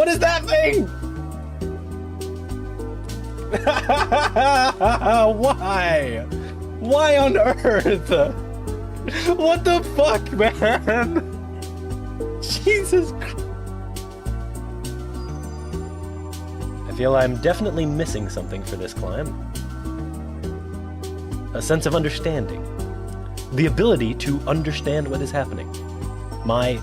What is that thing? Why? Why on earth? What the fuck, man? Jesus Christ. I feel I'm definitely missing something for this climb. A sense of understanding. The ability to understand what is happening. My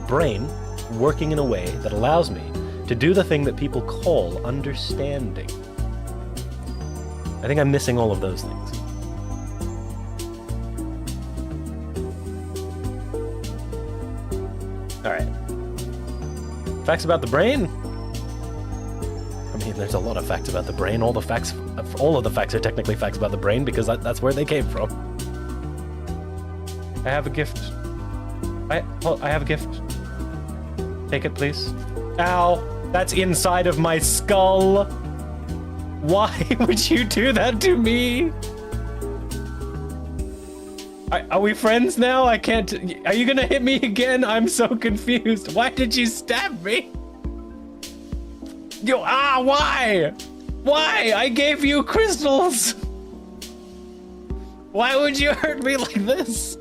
brain working in a way that allows me to do the thing that people call understanding. I think I'm missing all of those things. Alright. Facts about the brain? I mean, there's a lot of facts about the brain. All of the facts are technically facts about the brain because that's where they came from. I have a gift. I have a gift. Take it, please. Ow! That's inside of my skull! Why would you do that to me? Are we friends now? I can't... Are you gonna hit me again? I'm so confused. Why did you stab me? Why? Why? I gave you crystals! Why would you hurt me like this?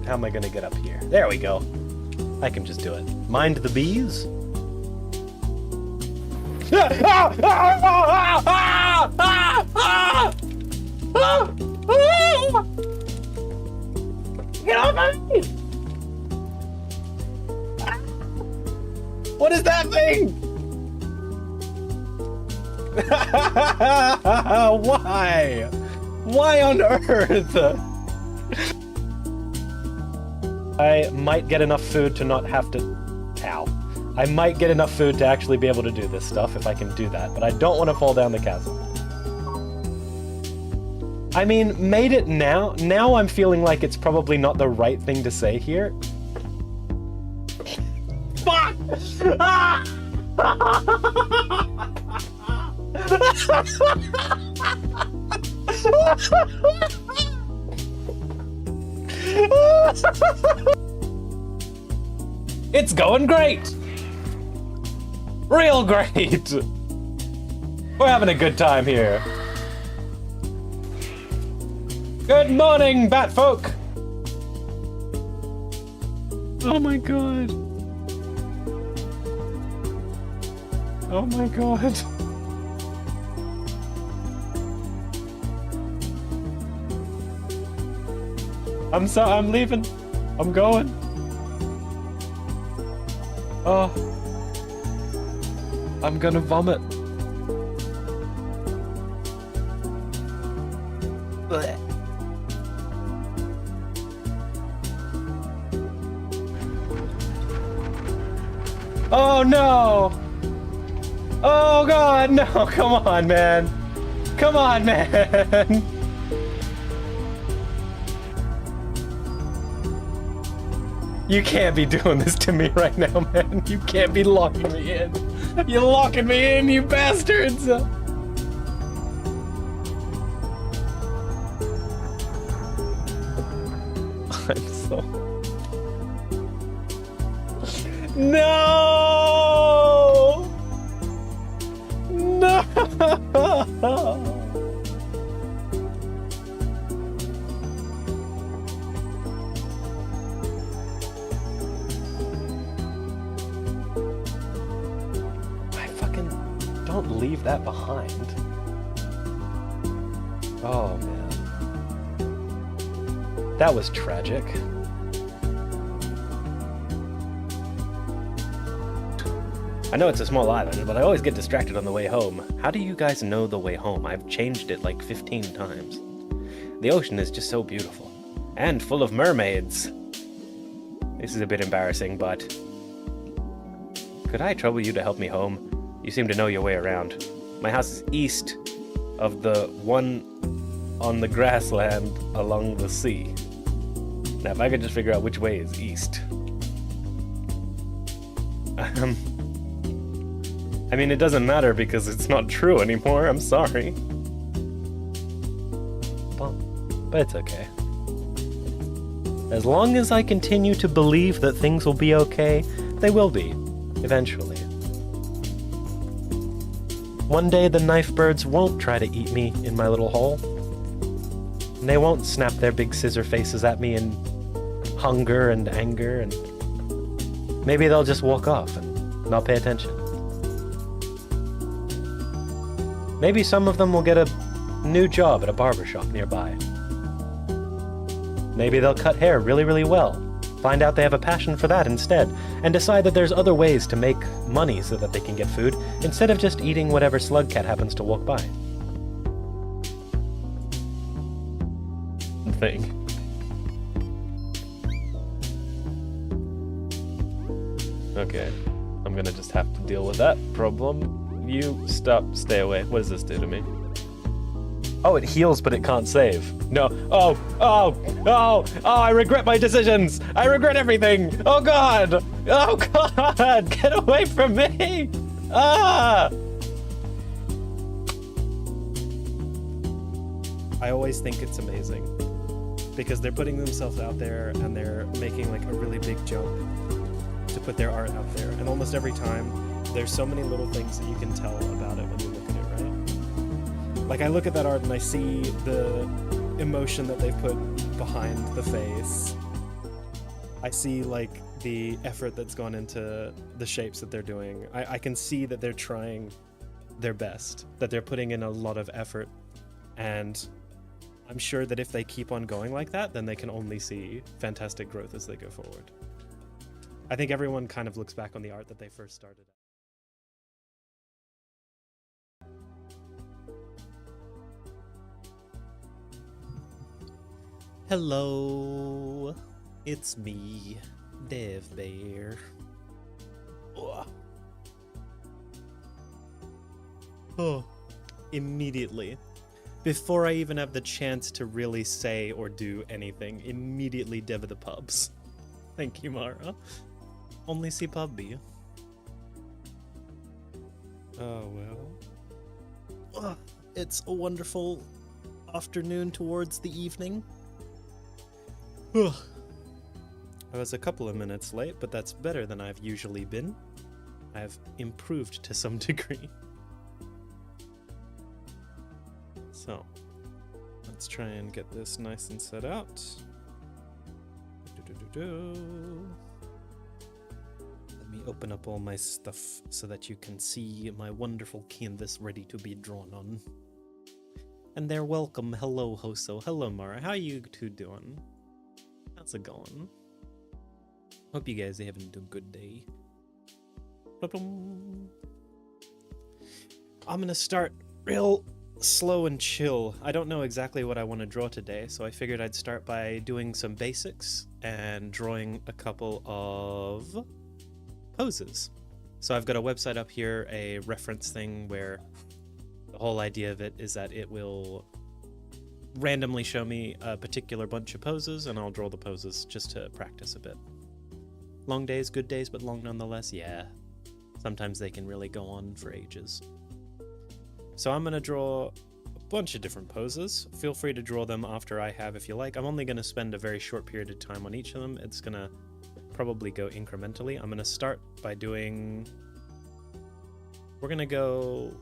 How am I gonna get up here? There we go. I can just do it. Mind the bees? Get off of me! What is that thing? Why? Why on earth? I might get enough food to not have to... Ow. I might get enough food to actually be able to do this stuff if I can do that, but I don't want to fall down the chasm. I mean, made it now? Now I'm feeling like it's probably not the right thing to say here. Fuck! Ah! It's going great! Real great! We're having a good time here. Good morning, Batfolk! Oh my god. Oh my god. I'm leaving. I'm going. Oh. I'm gonna vomit. Blech. Oh no! Oh god, no! Come on, man! Come on, man! You can't be doing this to me right now, man. You can't be locking me in. You're locking me in, you bastards! I'm so... No! No! Don't leave that behind. Oh, man. That was tragic. I know it's a small island, but I always get distracted on the way home. How do you guys know the way home? I've changed it like 15 times. The ocean is just so beautiful. And full of mermaids. This is a bit embarrassing, but... Could I trouble you to help me home? You seem to know your way around. My house is east of the one on the grassland along the sea. Now, if I could just figure out which way is east. I mean, it doesn't matter because it's not true anymore. I'm sorry. But it's okay. As long as I continue to believe that things will be okay, they will be, eventually. One day the knife birds won't try to eat me in my little hole. And they won't snap their big scissor faces at me in hunger and anger, and maybe they'll just walk off and not pay attention. Maybe some of them will get a new job at a barbershop nearby. Maybe they'll cut hair really, really well, find out they have a passion for that instead, and decide that there's other ways to make money so that they can get food, instead of just eating whatever slug cat happens to walk by. Thing. Okay, I'm gonna just have to deal with that problem. You stay away. What does this do to me? Oh, it heals, but it can't save. No. Oh, I regret my decisions. I regret everything. Oh God. Oh God, get away from me. Ah. I always think it's amazing because they're putting themselves out there and they're making like a really big jump to put their art out there. And almost every time, there's so many little things that you can tell about it when you look at it, right? Like, I look at that art and I see the emotion that they put behind the face. I see, like, the effort that's gone into the shapes that they're doing. I can see that they're trying their best, that they're putting in a lot of effort. And I'm sure that if they keep on going like that, then they can only see fantastic growth as they go forward. I think everyone kind of looks back on the art that they first started at. Hello, it's me, DevBear. Oh, immediately. Before I even have the chance to really say or do anything, immediately dev the pubs. Thank you, Mara. Only see pub B. Oh well. It's a wonderful afternoon towards the evening. I was a couple of minutes late, but that's better than I've usually been. I've improved to some degree. So, let's try and get this nice and set out. Let me open up all my stuff so that you can see my wonderful canvas ready to be drawn on. And they're welcome. Hello, Hoso. Hello, Mara. How are you two doing? How's it going? Hope you guys are having a good day. I'm gonna start real slow and chill. I don't know exactly what I want to draw today, so I figured I'd start by doing some basics and drawing a couple of poses. So I've got a website up here, a reference thing where the whole idea of it is that it will randomly show me a particular bunch of poses, and I'll draw the poses just to practice a bit. Long days, good days, but long nonetheless, yeah. Sometimes they can really go on for ages. So I'm going to draw a bunch of different poses. Feel free to draw them after I have if you like. I'm only going to spend a very short period of time on each of them. It's going to probably go incrementally. I'm going to start by doing... We're going to go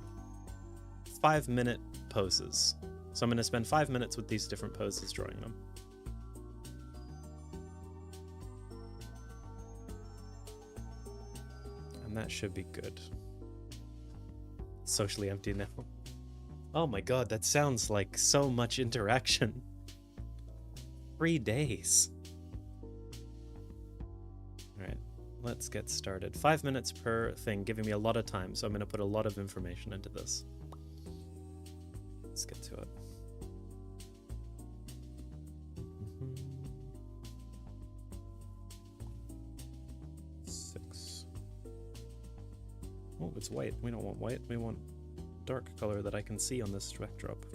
5-minute poses. So I'm going to spend 5 minutes with these different poses drawing them. And that should be good. Socially empty now. Oh my god, that sounds like so much interaction. 3 days. Alright, let's get started. 5 minutes per thing, giving me a lot of time, so I'm going to put a lot of information into this. Let's get to it. Oh, it's white. We don't want white. We want dark color that I can see on this backdrop.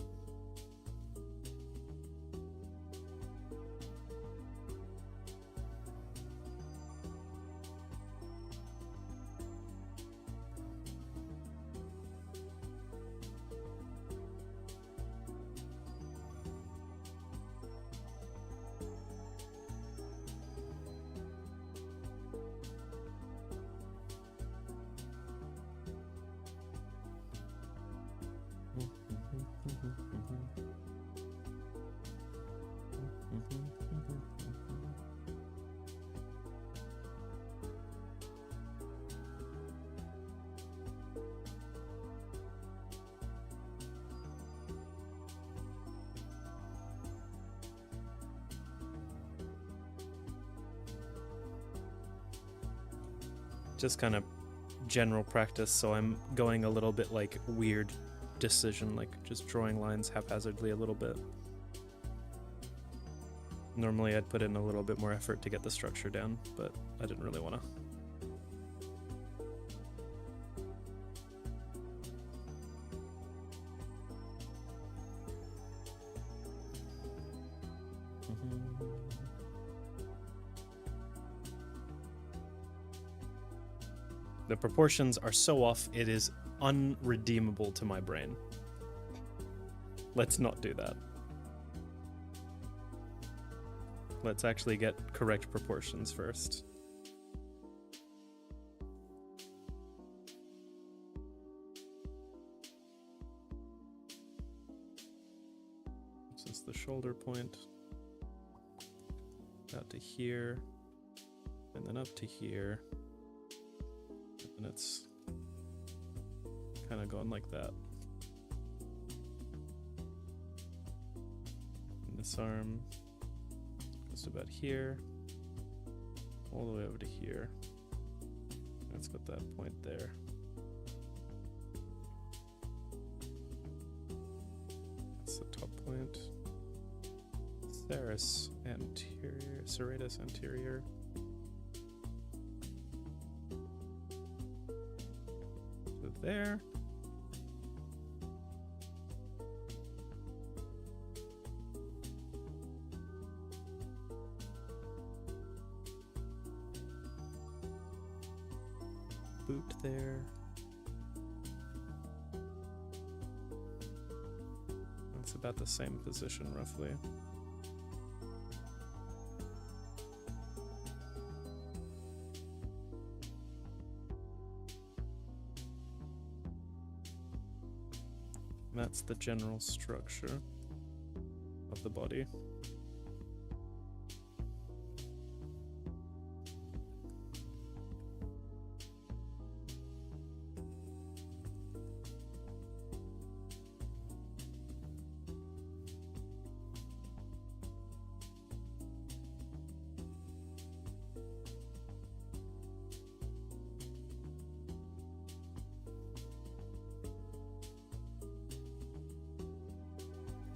Just kind of general practice, so I'm going a little bit like weird decision, like just drawing lines haphazardly a little bit. Normally I'd put in a little bit more effort to get the structure down, but I didn't really want to. The proportions are so off, it is unredeemable to my brain. Let's not do that. Let's actually get correct proportions first. This is the shoulder point. Out to here, and then up to here. And it's kind of going like that. And this arm goes to about here, all the way over to here. It's got that point there. That's the top point. Serratus anterior. There. Boot there. That's about the same position roughly. That's the general structure of the body.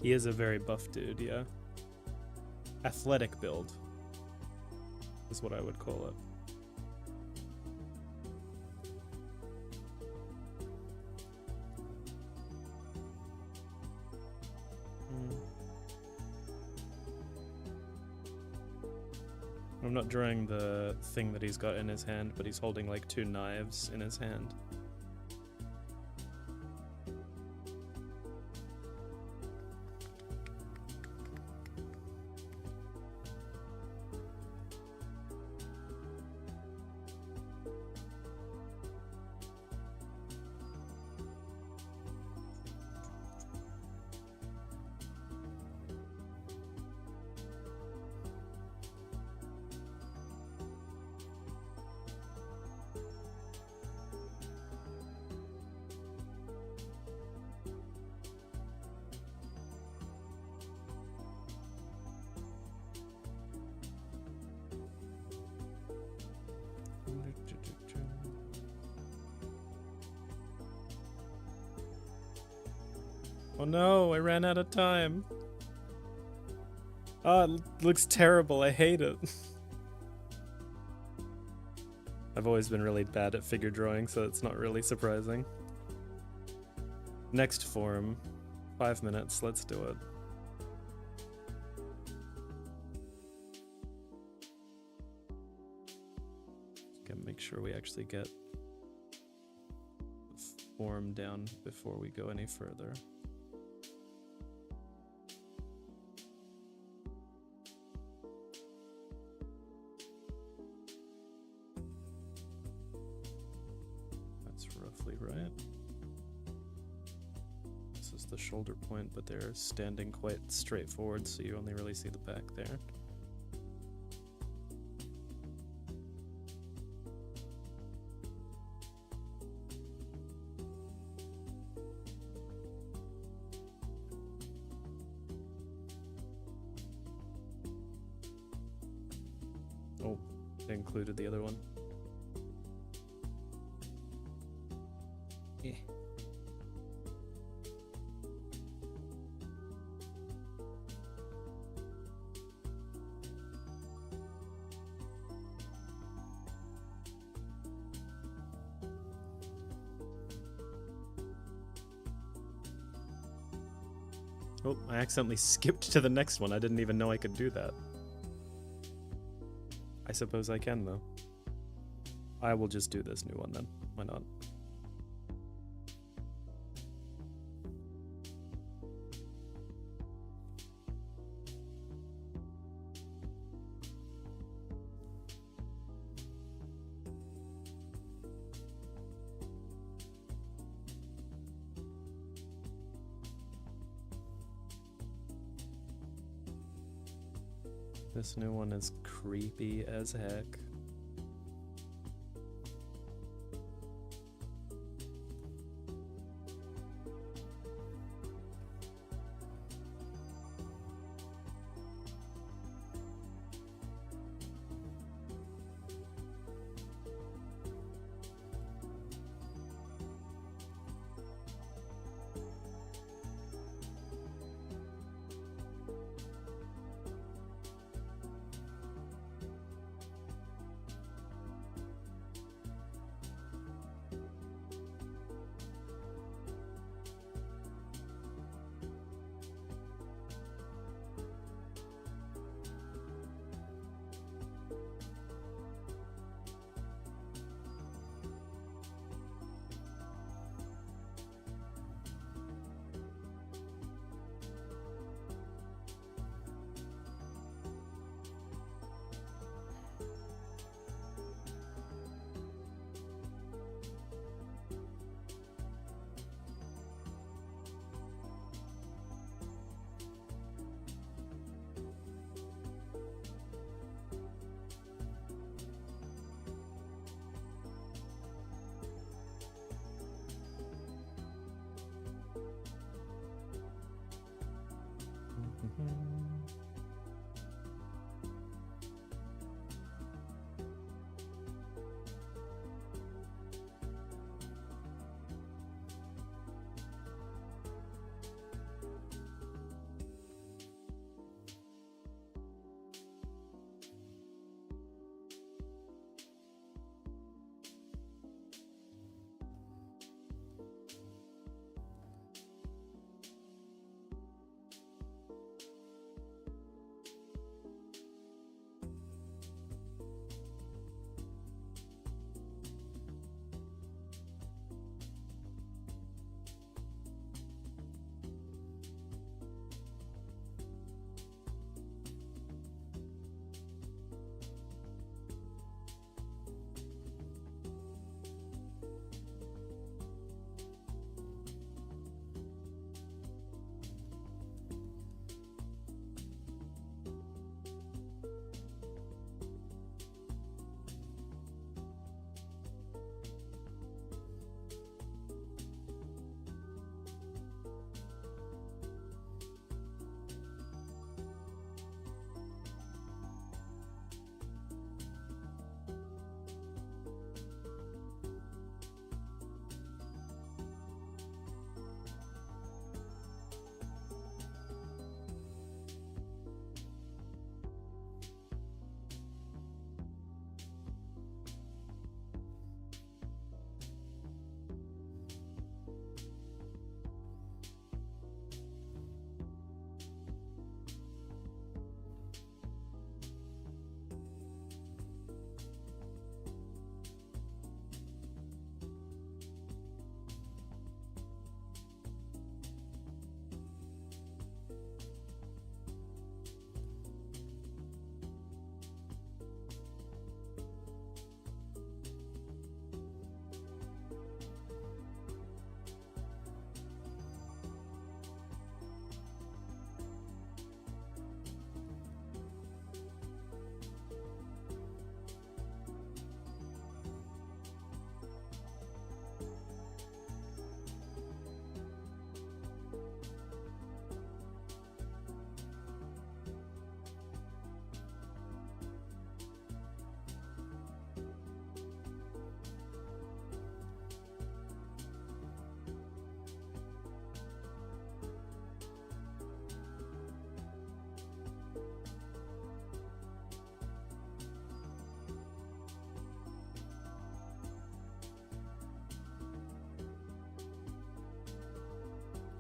He is a very buff dude, yeah. Athletic build is what I would call it. I'm not drawing the thing that he's got in his hand, but he's holding like 2 knives in his hand. Oh no, I ran out of time. Oh, it looks terrible. I hate it. I've always been really bad at figure drawing, so it's not really surprising. Next form. 5 minutes. Let's do it. Gotta make sure we actually get the form down before we go any further. Right? This is the shoulder point, but they're standing quite straight forward, so you only really see the back there. Oh, I included the other one. Oh, I accidentally skipped to the next one. I didn't even know I could do that. I suppose I can, though. I will just do this new one then. Why not? This new one is creepy as heck.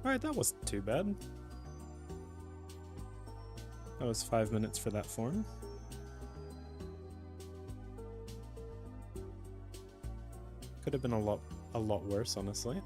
Alright, that wasn't too bad. That was 5 minutes for that form. Could have been a lot worse, honestly.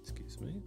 Excuse me.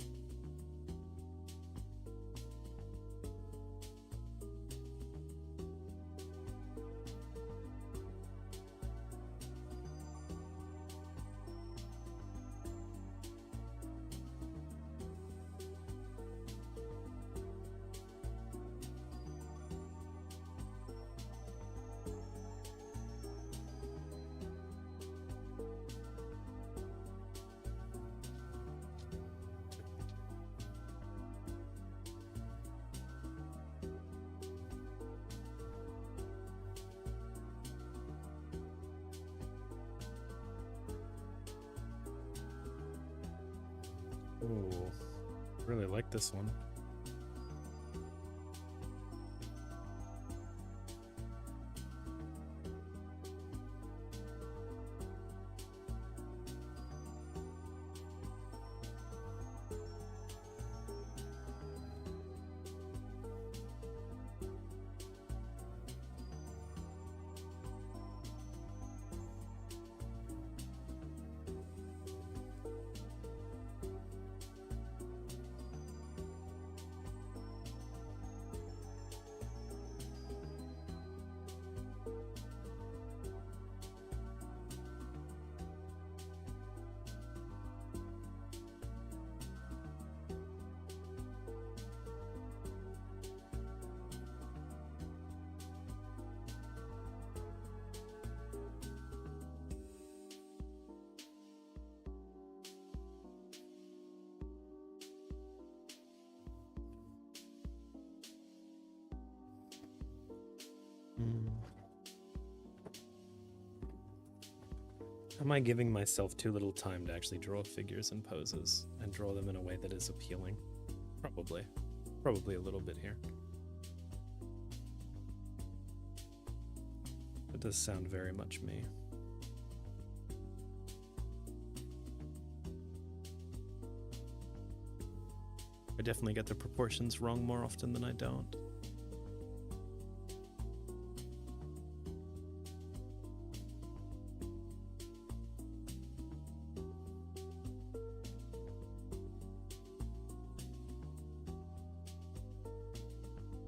Ooh, really like this one. Am I giving myself too little time to actually draw figures and poses and draw them in a way that is appealing? Probably. Probably a little bit here. It does sound very much me. I definitely get the proportions wrong more often than I don't.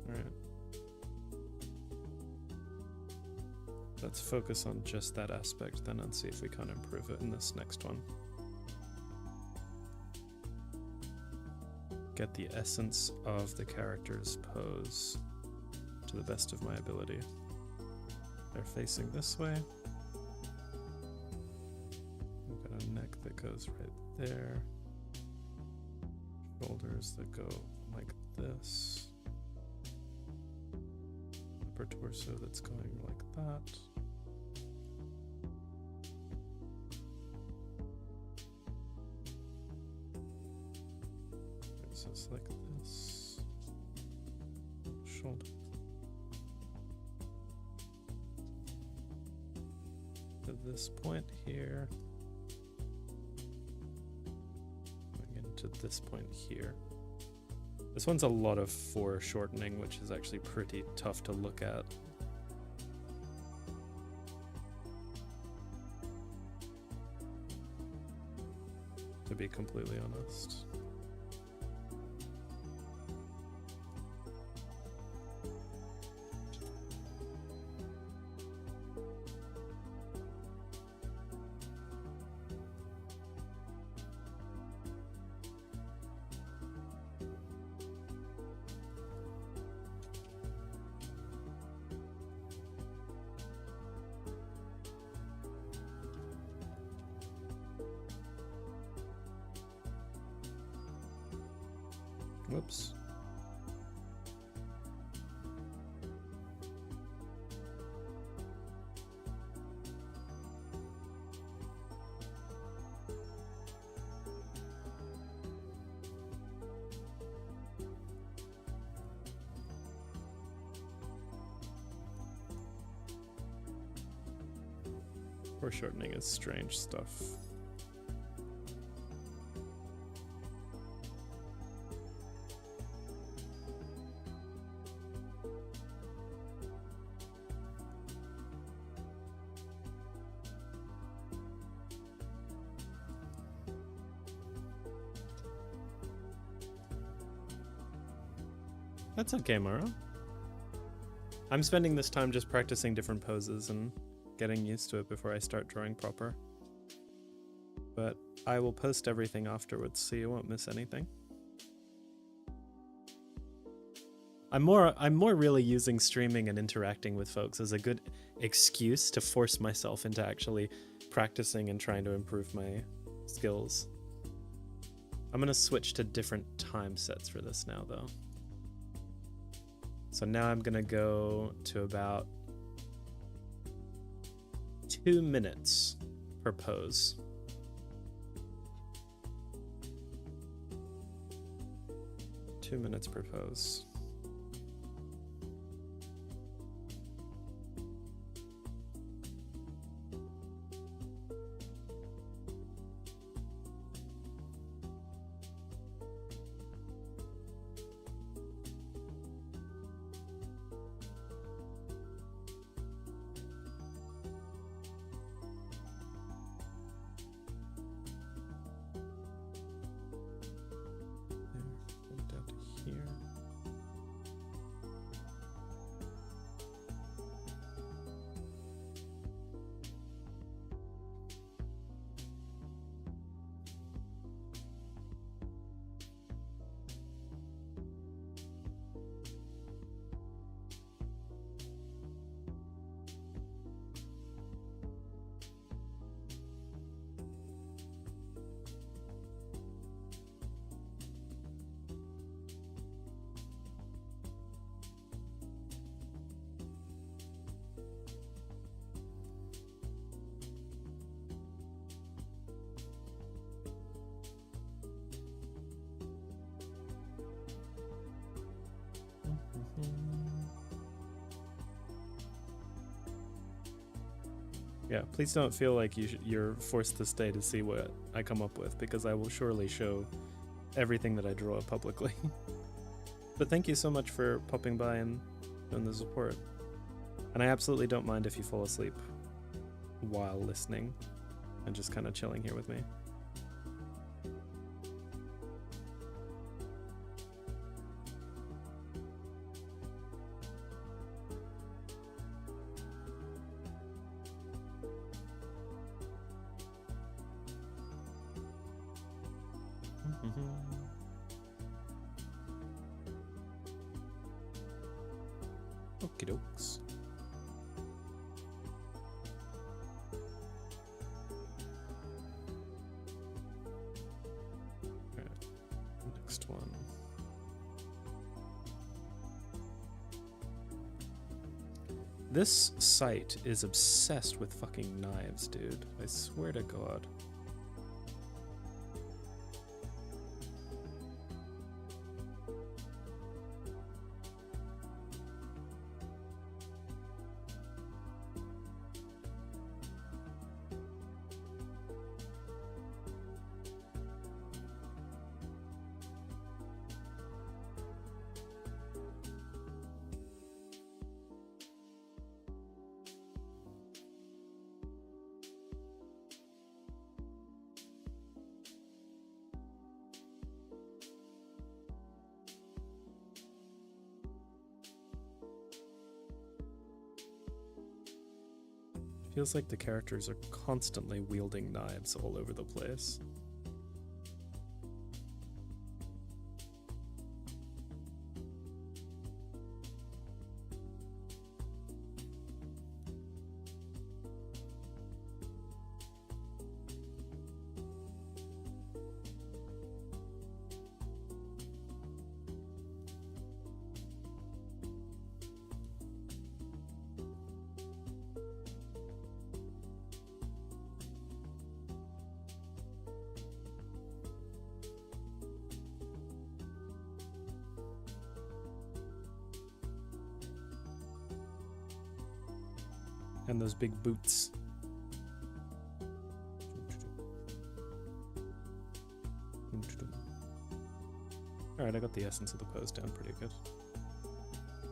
Alright. Let's focus on just that aspect then and see if we can't improve it in this next one. Get the essence of the character's pose to the best of my ability. They're facing this way. We've got a neck that goes right there. Shoulders that go like this. Upper torso that's going like that. It's like this. Shoulder. To this point here. Going into this point here. This one's a lot of foreshortening, which is actually pretty tough to look at. To be completely honest. Whoops. Foreshortening is strange stuff. That's okay, Mara. I'm spending this time just practicing different poses and getting used to it before I start drawing proper. But I will post everything afterwards so you won't miss anything. I'm more really using streaming and interacting with folks as a good excuse to force myself into actually practicing and trying to improve my skills. I'm gonna switch to different time sets for this now though. So now I'm gonna go to about 2 minutes per pose. Two minutes per pose. Yeah, please don't feel like you're forced to stay to see what I come up with, because I will surely show everything that I draw publicly. But thank you so much for popping by and showing the support. And I absolutely don't mind if you fall asleep while listening and just kind of chilling here with me. Okie dokes. Alright, next one. This site is obsessed with fucking knives, dude. I swear to God. Feels like the characters are constantly wielding knives all over the place. And those big boots. Alright, I got the essence of the pose down pretty good.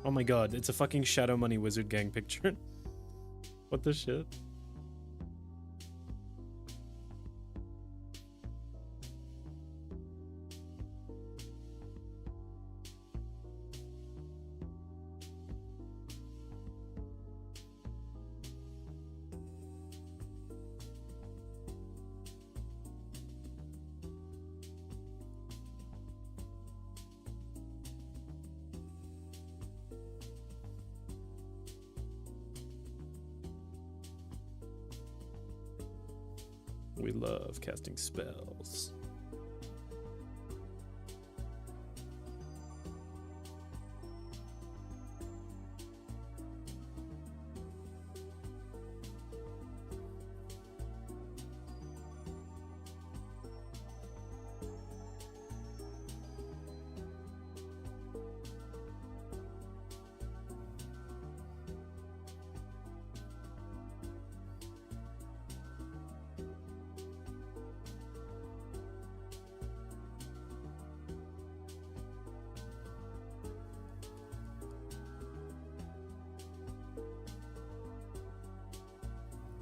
Oh my god, it's a fucking Shadow Money Wizard Gang picture. What the shit? We love casting spells.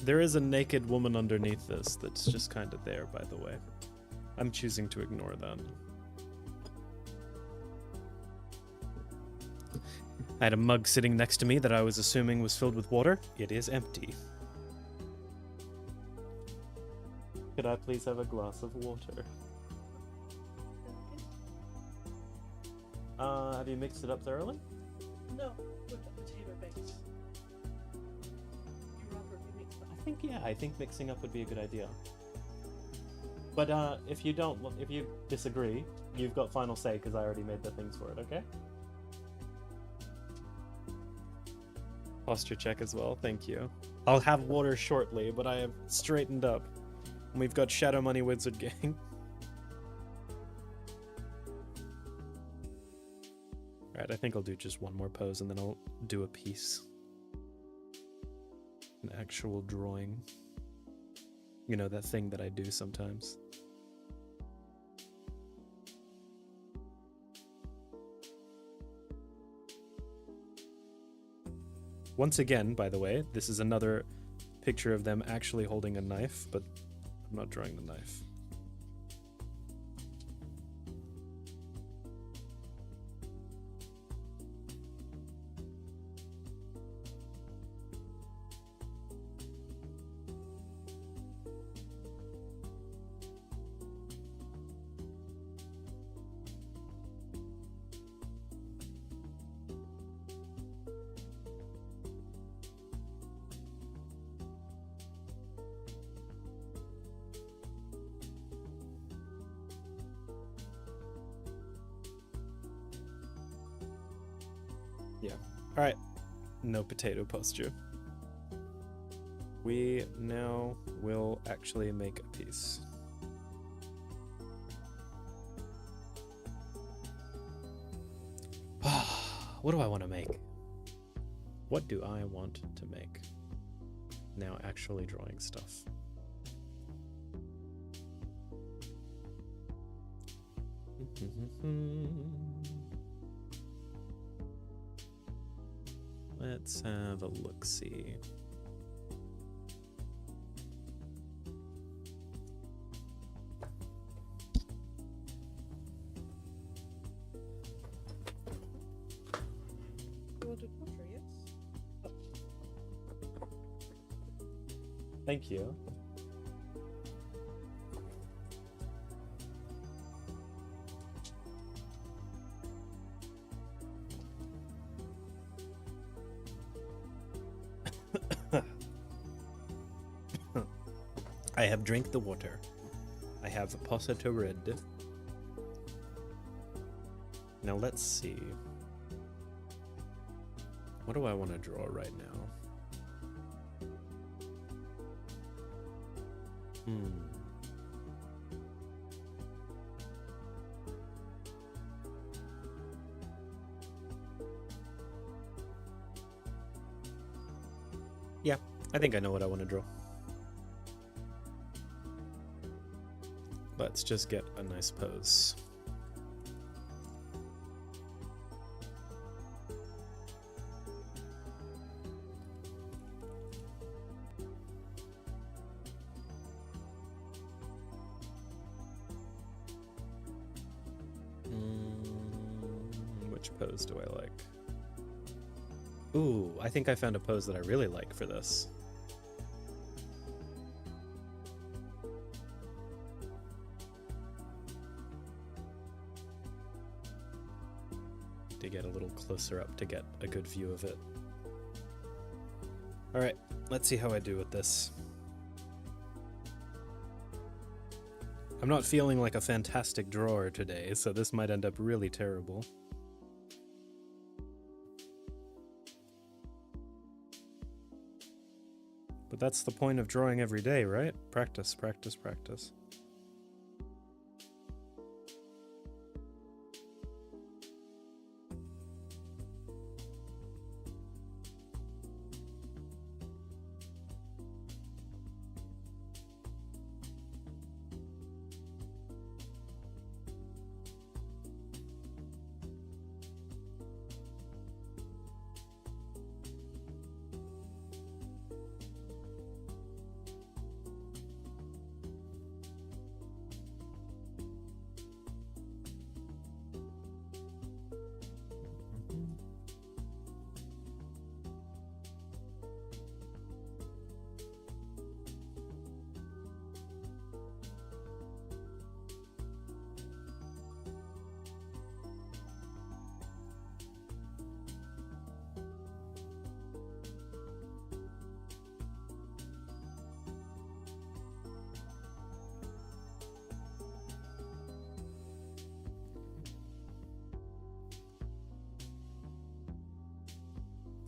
There is a naked woman underneath this that's just kind of there, by the way. I'm choosing to ignore that. I had a mug sitting next to me that I was assuming was filled with water. It is empty. Could I please have a glass of water? Have you mixed it up thoroughly? No, with the potato base. I think mixing up would be a good idea. But if you disagree, you've got final say because I already made the things for it, okay? Posture check as well, thank you. I'll have water shortly, but I have straightened up. And we've got Shadow Money Wizard Gang. Alright, I think I'll do just one more pose and then I'll do a piece. An actual drawing. You know, that thing that I do sometimes. Once again, by the way, this is another picture of them actually holding a knife, but I'm not drawing the knife. Alright. No potato posture. We now will actually make a piece. What do I want to make? What do I want to make? Now actually drawing stuff. Let's have a look-see. You want to portrait, yes? Thank you. I have drank the water. I have posset red. Now let's see. What do I want to draw right now? Yeah, I think I know what I want to draw. Let's just get a nice pose. Which pose do I like? Ooh, I think I found a pose that I really like for this. To get a little closer up to get a good view of it. Alright, let's see how I do with this. I'm not feeling like a fantastic drawer today, so this might end up really terrible. But that's the point of drawing every day, right? Practice, practice, practice.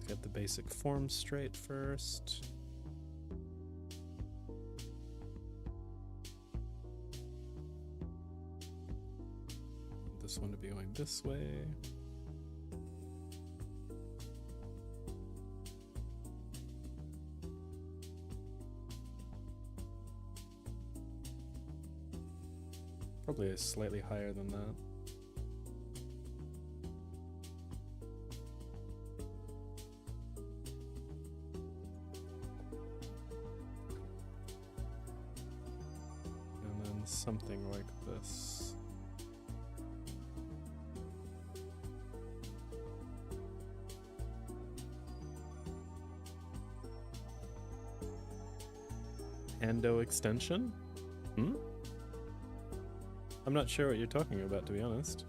Get the basic form straight first. This one to be going this way. Probably slightly higher than that. Something like this. Hando extension? I'm not sure what you're talking about, to be honest.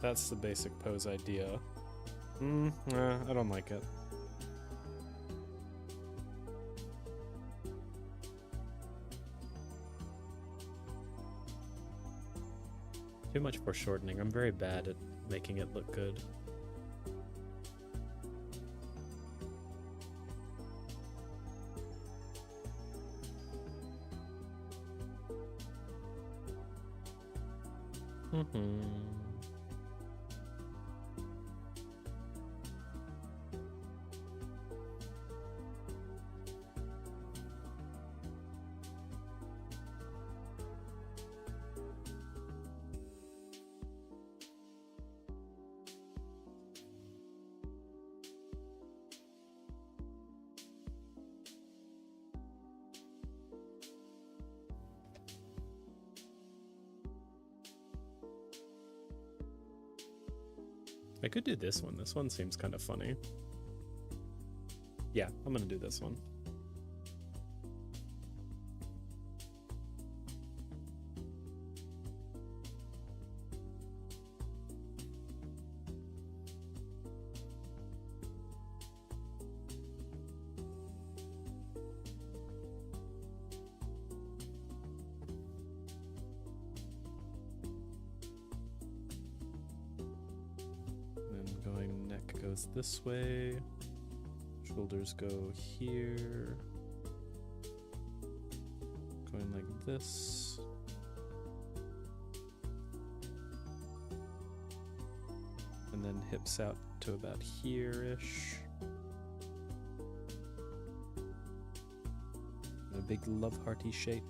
That's the basic pose idea. I don't like it. Too much foreshortening. I'm very bad at making it look good. I could do this one. This one seems kind of funny. Yeah, I'm gonna do this one. This way, shoulders go here, going like this, and then hips out to about here-ish, a big love hearty shape.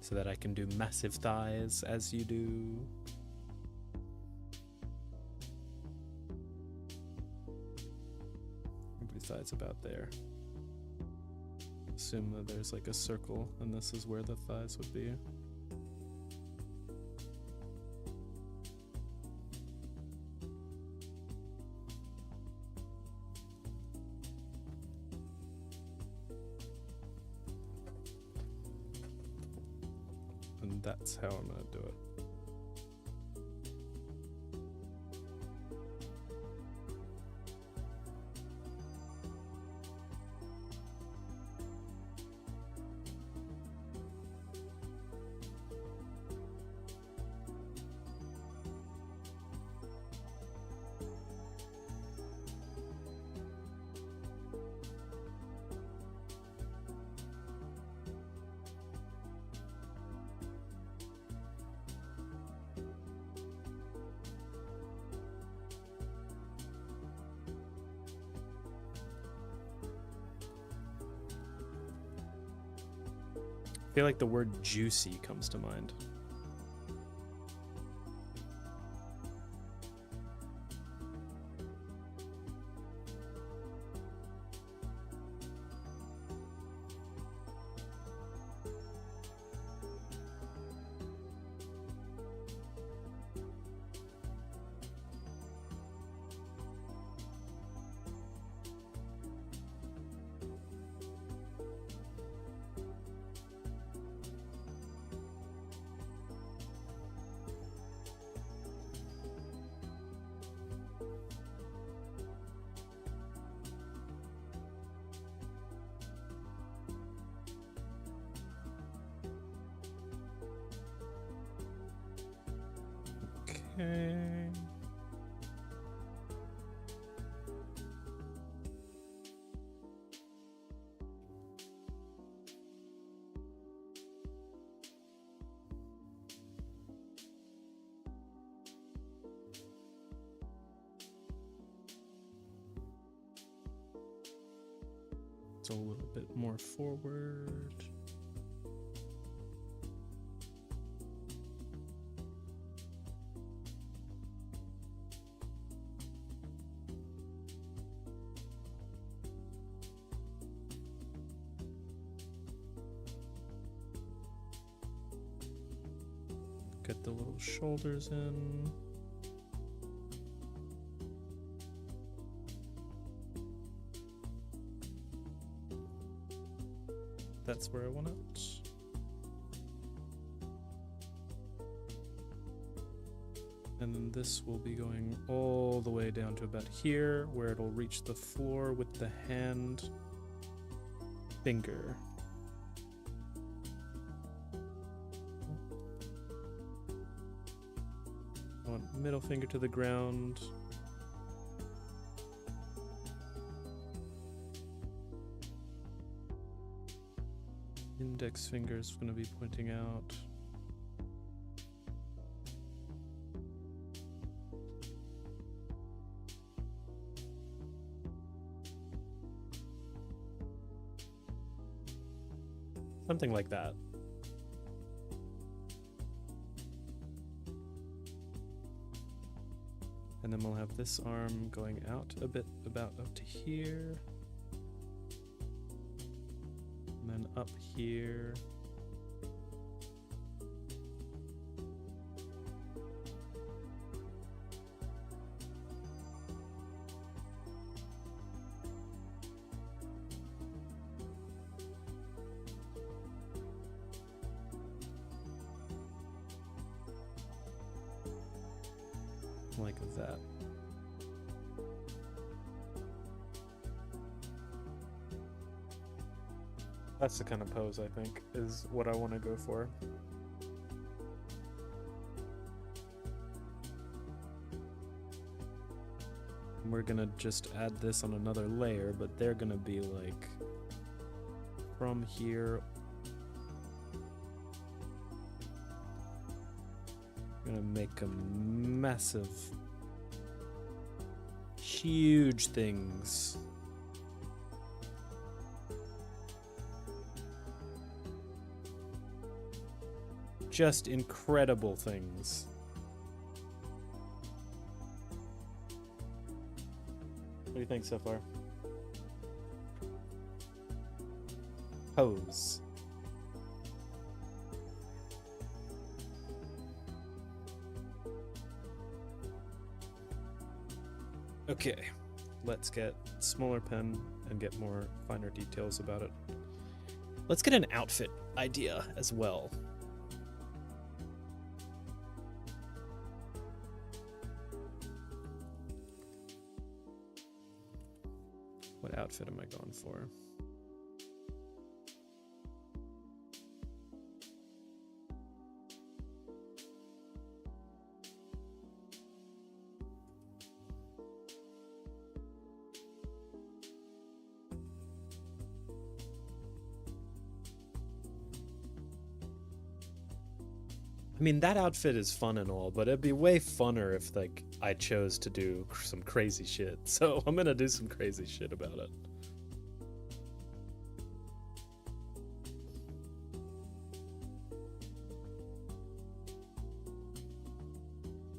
So that I can do massive thighs as you do. Every thigh's about there. Assume that there's like a circle and this is where the thighs would be. That's how I'm gonna do it. I feel like the word juicy comes to mind. Okay. It's a little bit more forward. Get the little shoulders in. That's where I want it. then this will be going all the way down to about here, where it'll reach the floor with the hand finger. I want middle finger to the ground. Index finger is going to be pointing out. Something like that. And then we'll have this arm going out a bit, about up to here. And then up here. Like that. That's the kind of pose I think is what I want to go for. And we're gonna just add this on another layer, but they're gonna be like from here. Gonna make a massive, huge things. Just incredible things. What do you think so far? Pose. Okay, let's get smaller pen and get more finer details about it. Let's get an outfit idea as well. What outfit am I going for? I mean, that outfit is fun and all, but it'd be way funner if, like, I chose to do some crazy shit. So I'm gonna do some crazy shit about it.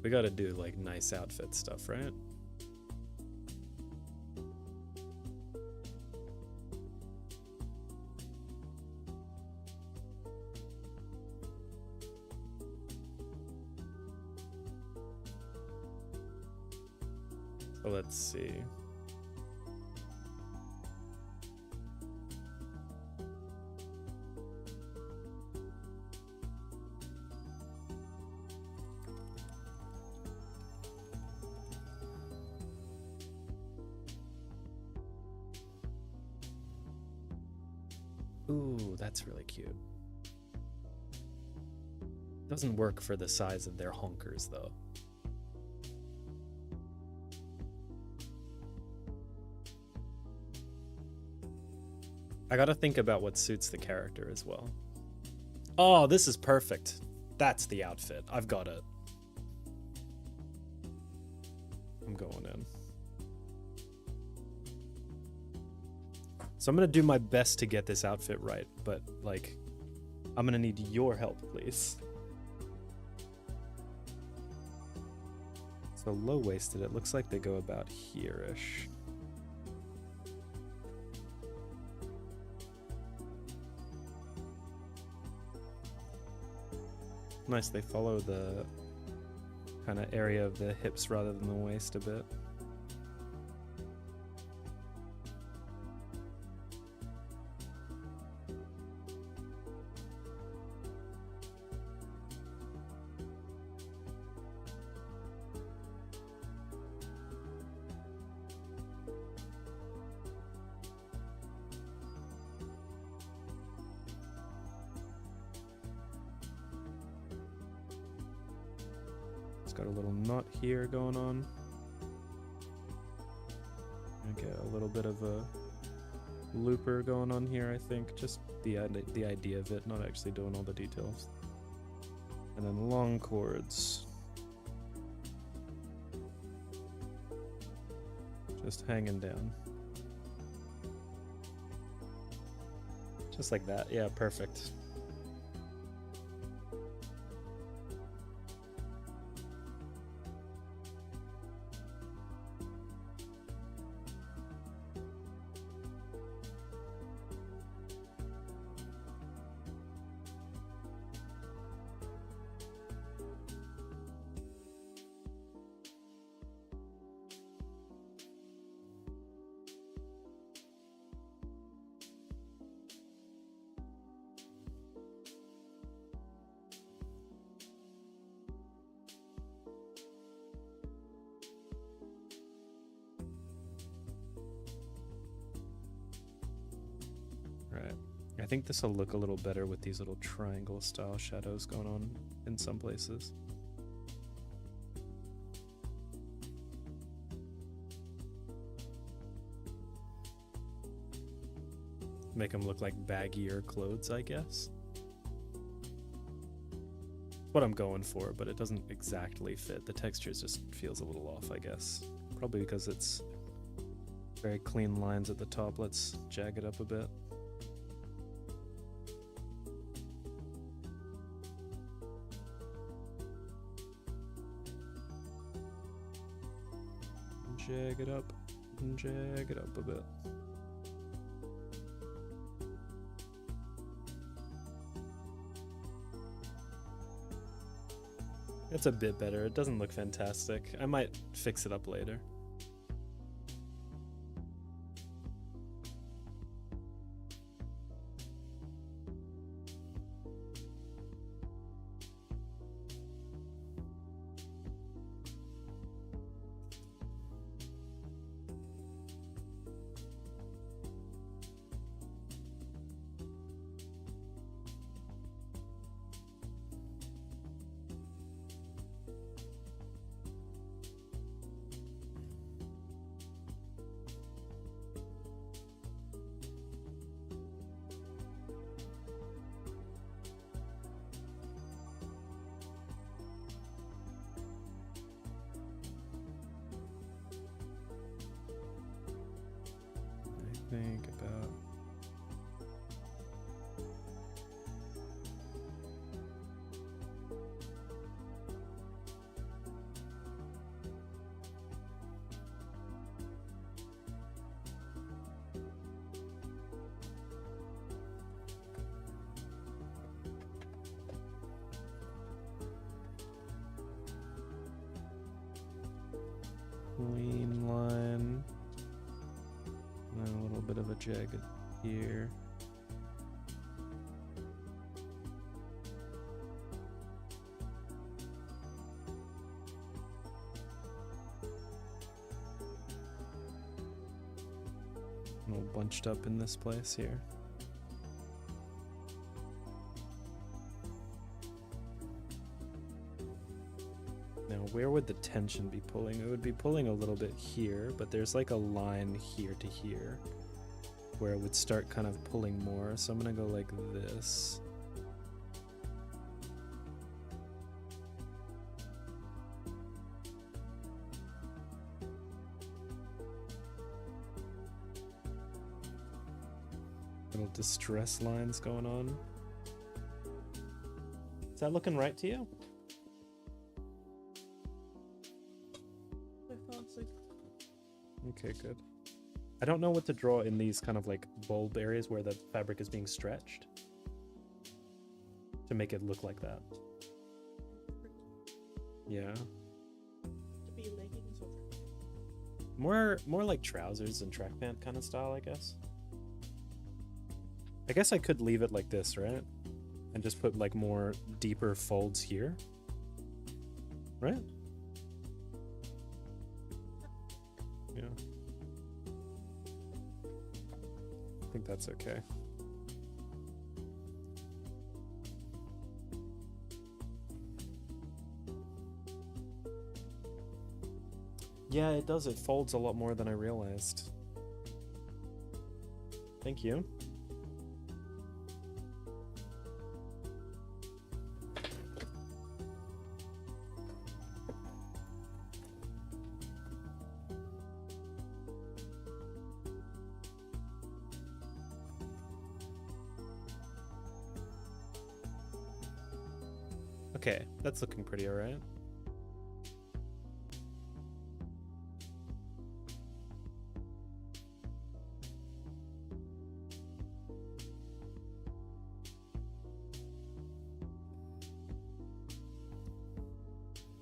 We gotta do, like, nice outfit stuff, right? So let's see. Ooh, that's really cute. Doesn't work for the size of their honkers, though. I gotta think about what suits the character as well. Oh, this is perfect. That's the outfit. I've got it. I'm going in. So I'm gonna do my best to get this outfit right, but, like, I'm gonna need your help, please. So low-waisted, it looks like they go about here-ish. Nice, they follow the kind of area of the hips rather than the waist a bit. It's got a little knot here going on. I get a little bit of a looper going on here, I think. Just the idea of it, not actually doing all the details. And then long cords. Just hanging down. Just like that. Yeah, perfect. Right. I think this will look a little better with these little triangle style shadows going on in some places. Make them look like baggier clothes, I guess. What I'm going for, but it doesn't exactly fit. The texture just feels a little off, I guess. Probably because it's very clean lines at the top. Let's jag it up a bit. Jag it up and jag it up a bit. It's a bit better. It doesn't look fantastic. I might fix it up later. Think about clean line. And then a little bit of a jagged here. A little bunched up in this place here. Now, where would the tension be pulling? It would be pulling a little bit here, but there's like a line here to here where it would start kind of pulling more. So I'm gonna go like this. Little distress lines going on. Is that looking right to you? Okay, good. I don't know what to draw in these kind of like bulb areas where the fabric is being stretched to make it look like that. Yeah. To be leggings or More like trousers and track pant kind of style, I guess. I guess I could leave it like this, right? And just put like more deeper folds here. Right? Yeah. I think that's okay. Yeah, it does. It folds a lot more than I realized. Thank you. Okay, that's looking pretty alright.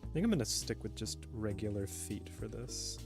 I think I'm gonna stick with just regular feet for this.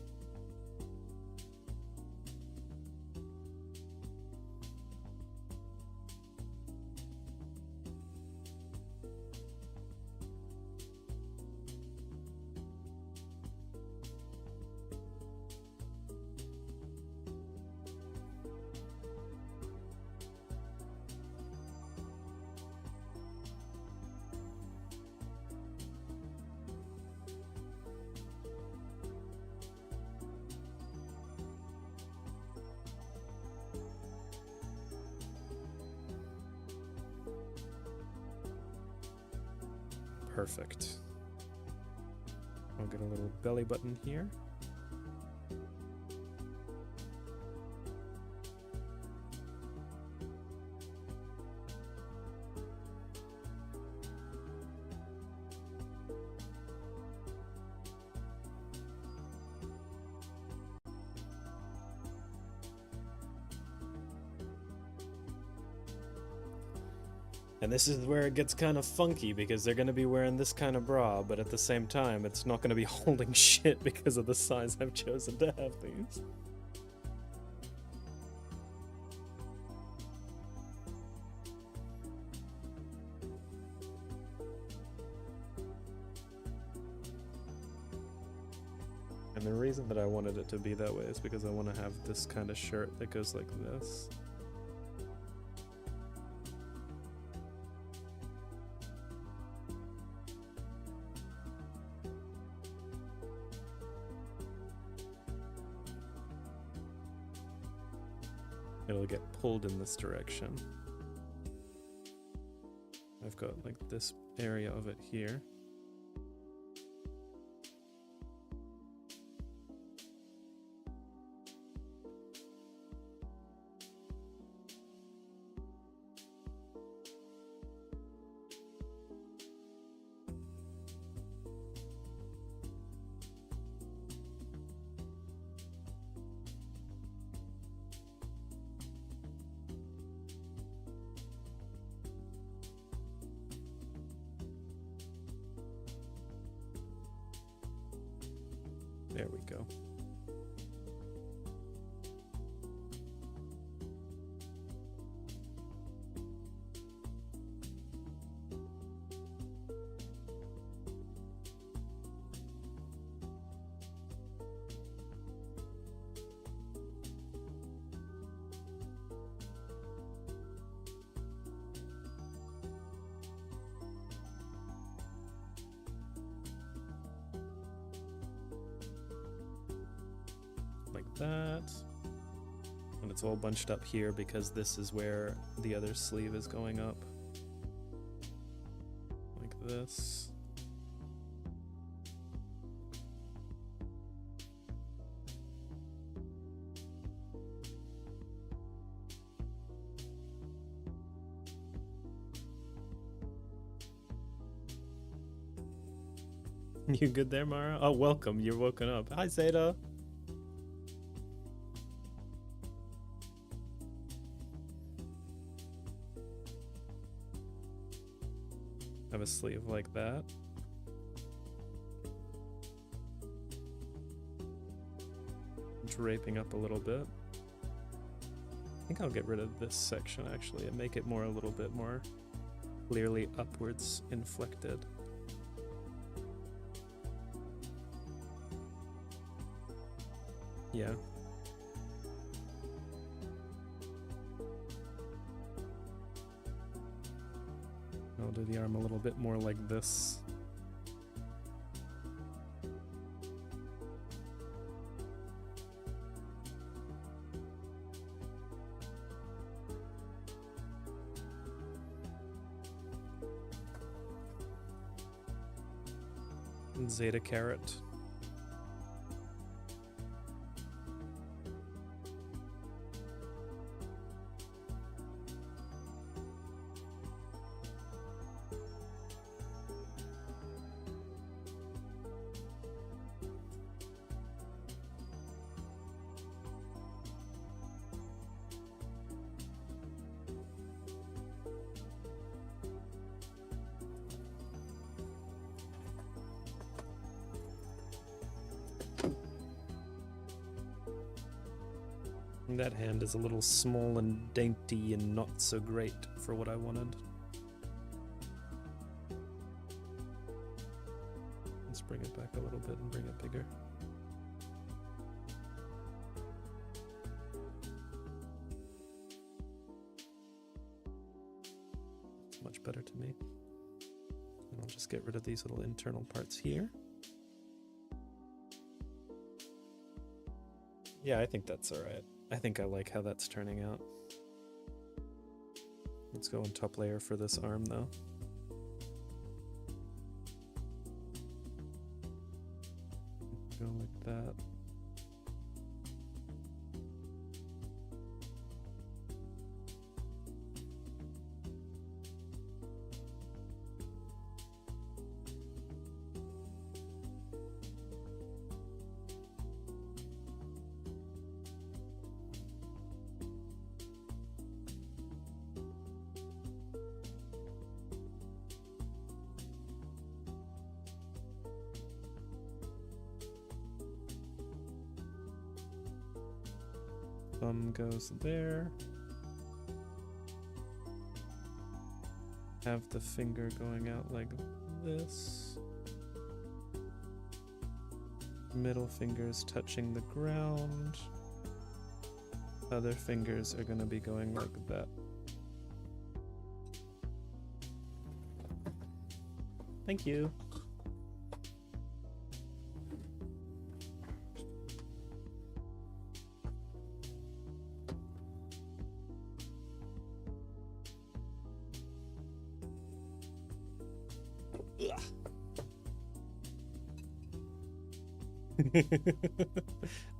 Perfect. I'll get a little belly button here. And this is where it gets kind of funky because they're going to be wearing this kind of bra, but at the same time, it's not going to be holding shit because of the size I've chosen to have these. And the reason that I wanted it to be that way is because I want to have this kind of shirt that goes like this. It'll get pulled in this direction. I've got like this area of it here. There we go. That, and it's all bunched up here because this is where the other sleeve is going up, like this. You good there, Mara? Oh, welcome. You're woken up. Hi, Zeta. Have a sleeve like that. Draping up a little bit. I think I'll get rid of this section actually and make it more a little bit more clearly upwards inflected. Yeah. I'll do the arm a little bit more like this. And Zeta Carrot. That hand is a little small and dainty and not so great for what I wanted. Let's bring it back a little bit and bring it bigger. It's much better to me. And I'll just get rid of these little internal parts here. Yeah, I think that's alright. I think I like how that's turning out. Let's go on top layer for this arm though. Go like that. Thumb goes there. Have the finger going out like this. Middle fingers touching the ground. Other fingers are going to be going like that. Thank you.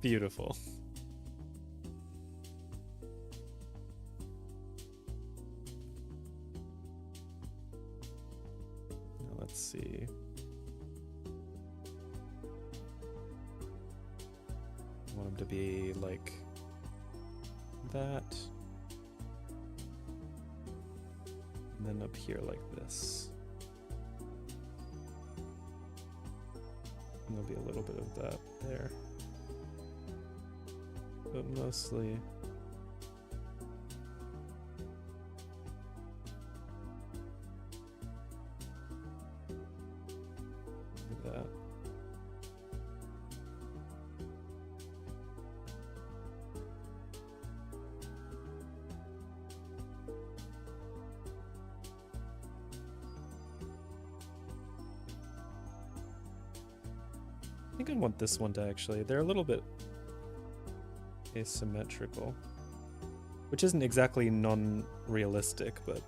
Beautiful. Now let's see. I want him to be like that. And then up here like this. And there'll be a little bit of that there. But mostly like that. I think I want this one to actually, they're a little bit asymmetrical, which isn't exactly non-realistic, but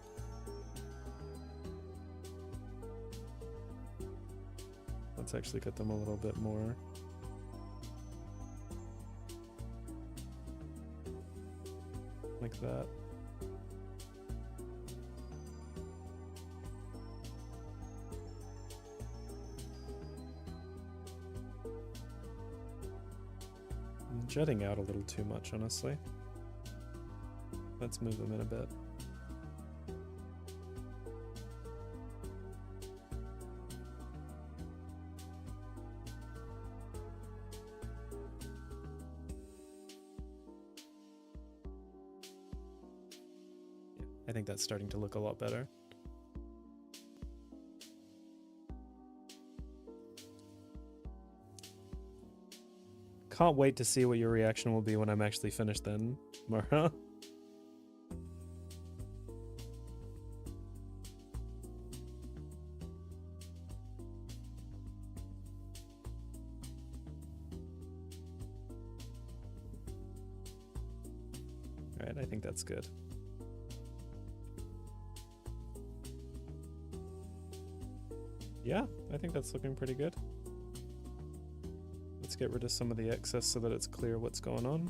let's actually cut them a little bit more. Like that. Jutting out a little too much, honestly. Let's move them in a bit. Yeah, I think that's starting to look a lot better. Can't wait to see what your reaction will be when I'm actually finished then, Mara. Alright, I think that's good. Yeah, I think that's looking pretty good. get rid of some of the excess so that it's clear what's going on.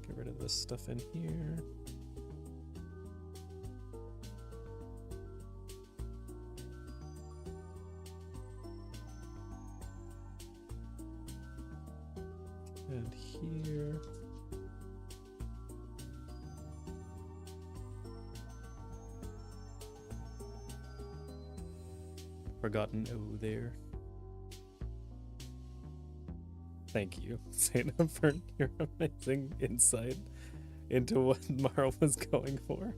Get rid of this stuff in here. And here. Forgotten O there. Thank you, Sana, for your amazing insight into what Marl was going for.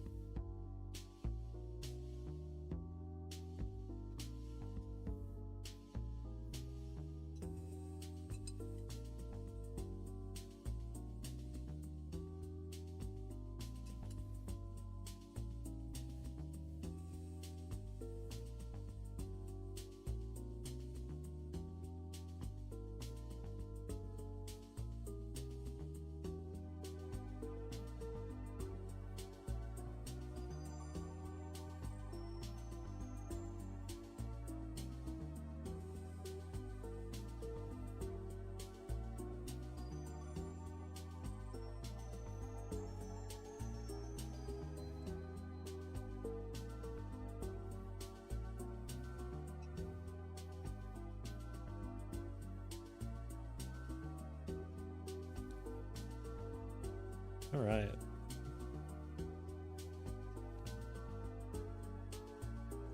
All right.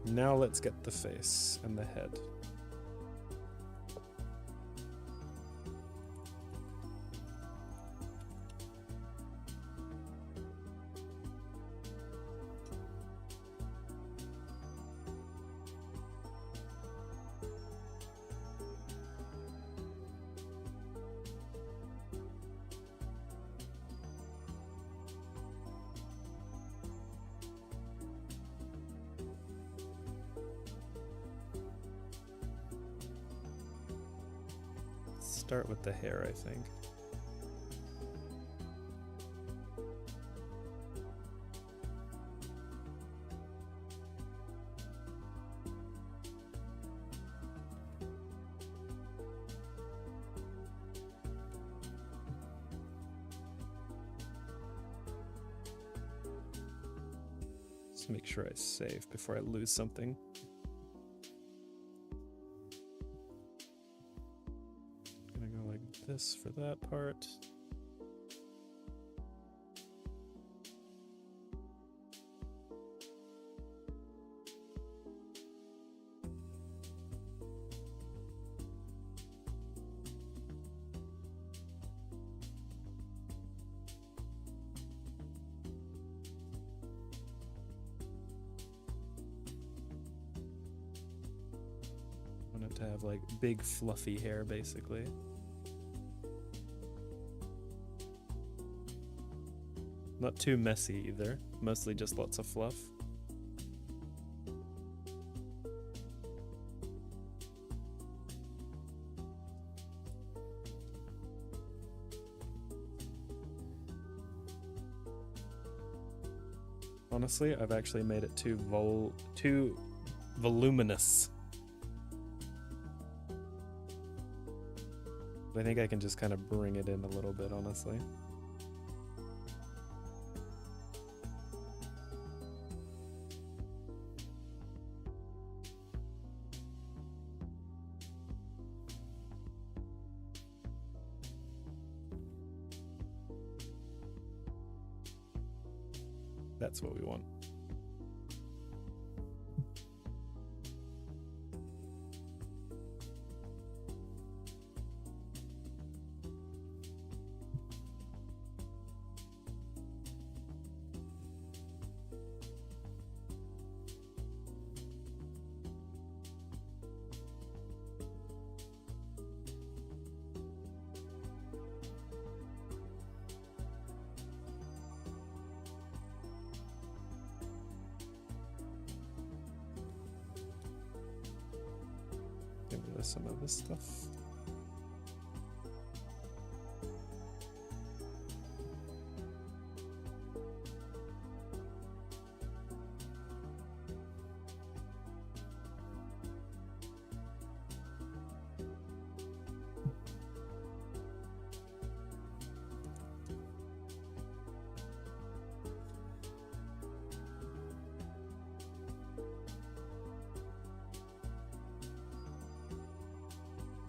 Now let's get the face and the head. Start with the hair, I think. Just make sure I save before I lose something. This for that part. I want it to have like big fluffy hair basically. Not too messy either, mostly just lots of fluff. Honestly, I've actually made it too voluminous. I think I can just kind of bring it in a little bit, honestly. That's what we want. Get rid of some of this stuff.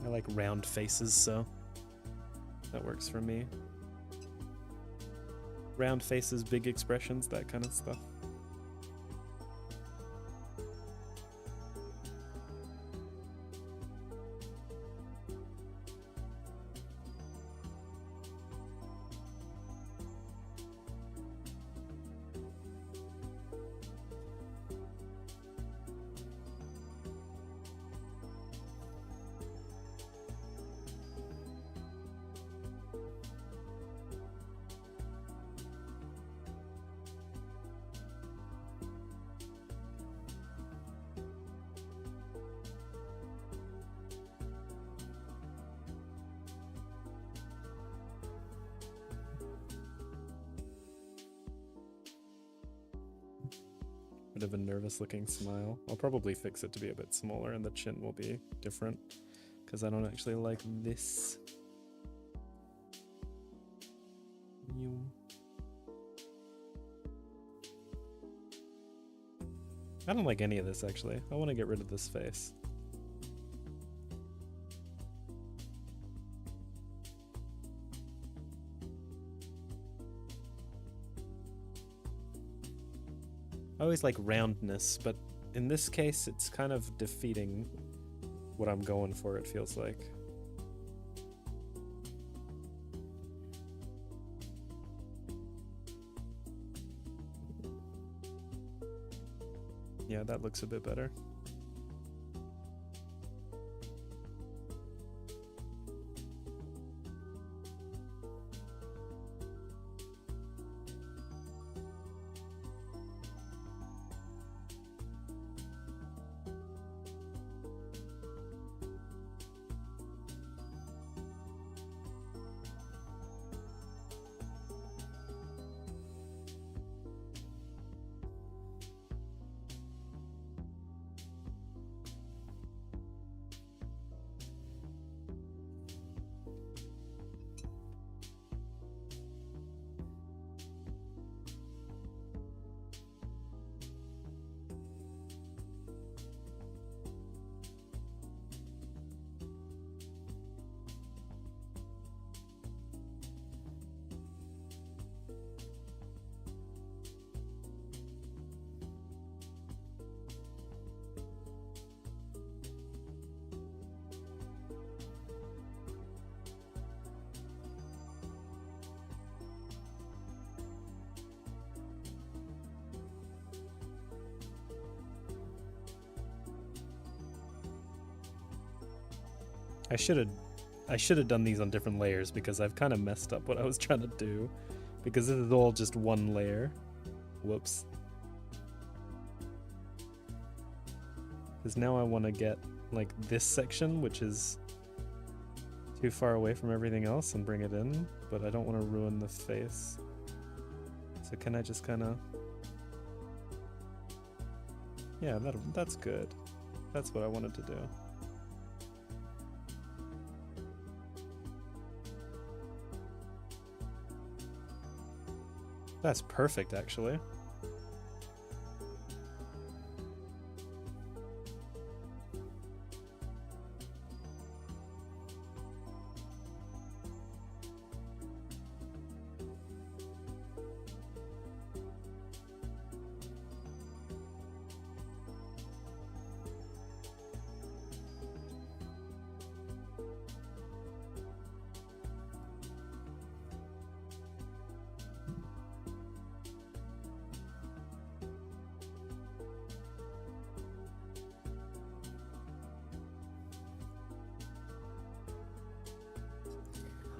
I like round faces, so that works for me. Round faces, big expressions, that kind of stuff. Bit of a nervous looking smile. I'll probably fix it to be a bit smaller and the chin will be different because I don't actually like this. I don't like any of this actually. I want to get rid of this face. I always like roundness, but in this case, it's kind of defeating what I'm going for, it feels like. Yeah, that looks a bit better. I should have done these on different layers because I've kind of messed up what I was trying to do because this is all just one layer. Whoops. Because now I want to get like this section, which is too far away from everything else, and bring it in, but I don't want to ruin the face. So can I just kind of... Yeah, that's good. That's what I wanted to do. That's perfect, actually.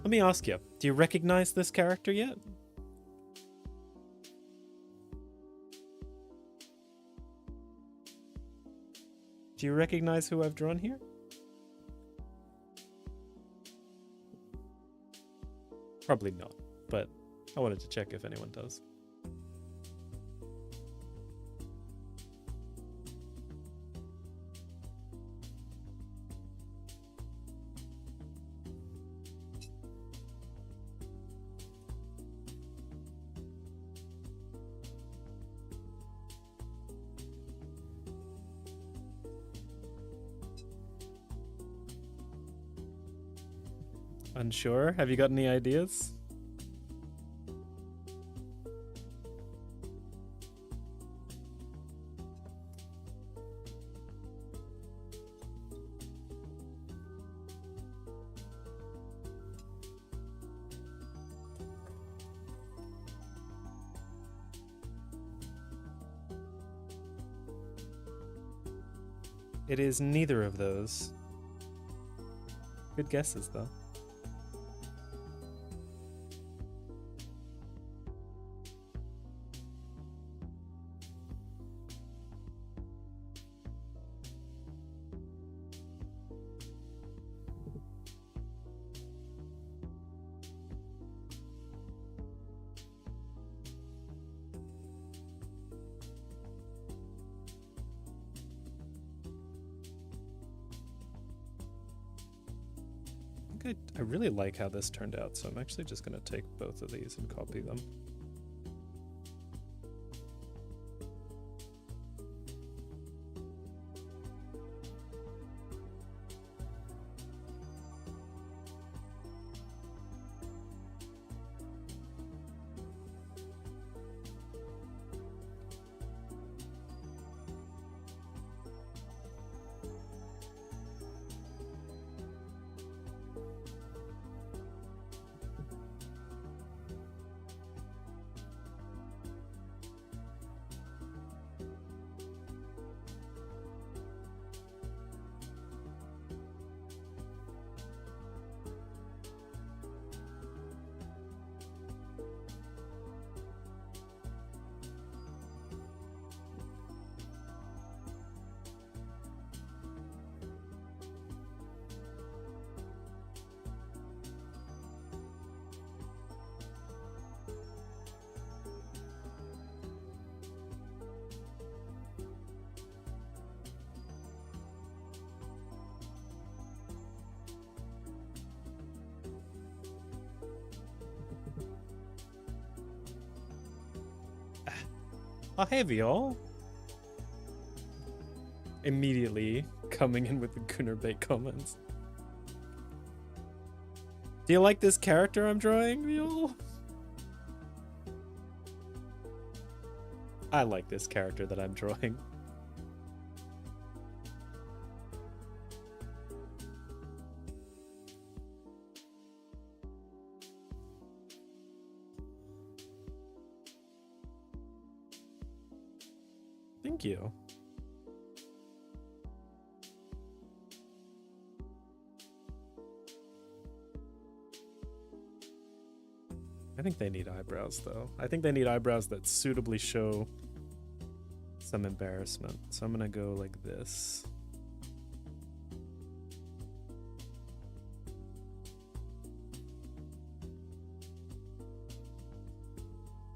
Let me ask you, do you recognize this character yet? Do you recognize who I've drawn here? Probably not, but I wanted to check if anyone does. Unsure? Have you got any ideas? It is neither of those. Good guesses, though. I really like how this turned out, so I'm actually just going to take both of these and copy them. Oh, hey, Viol. Immediately coming in with the Gunnerbait comments. Do you like this character I'm drawing, Viol? I like this character that I'm drawing. Thank you. I think they need eyebrows, though. I think they need eyebrows that suitably show some embarrassment. So I'm gonna go like this.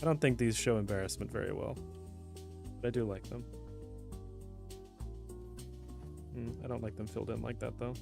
I don't think these show embarrassment very well, but I do like them. I don't like them filled in like that, though.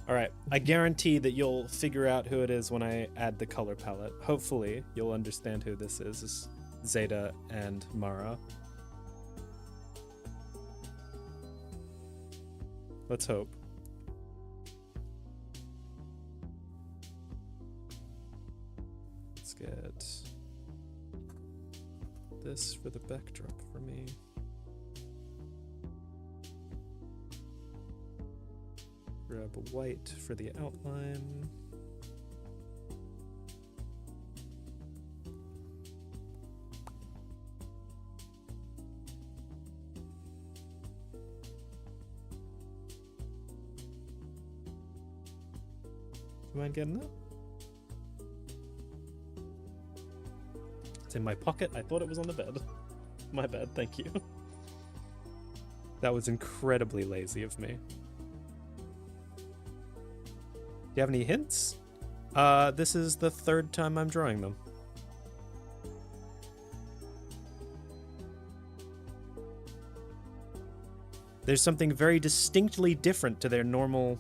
All right, I guarantee that you'll figure out who it is when I add the color palette. Hopefully, you'll understand who this is. It's Zeta and Mara. Let's hope. Let's get this for the backdrop for me. Grab a white for the outline. Do you mind getting that? It's in my pocket. I thought it was on the bed. My bad, thank you. That was incredibly lazy of me. Do you have any hints? This is the third time I'm drawing them. There's something very distinctly different to their normal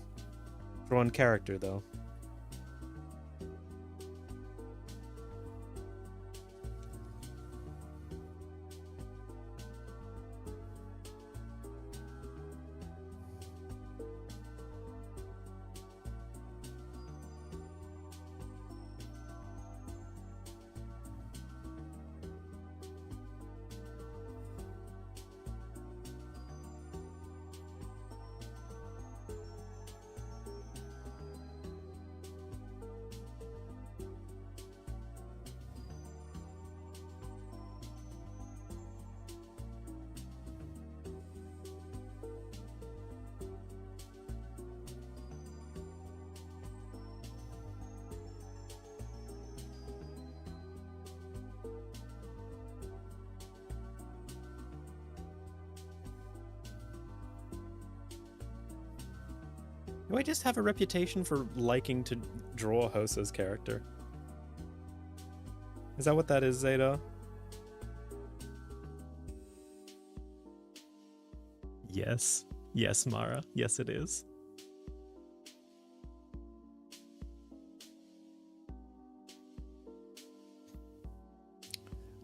drawn character, though. Do I just have a reputation for liking to draw Hoso's character? Is that what that is, Zeta? Yes. Yes, Mara. Yes, it is.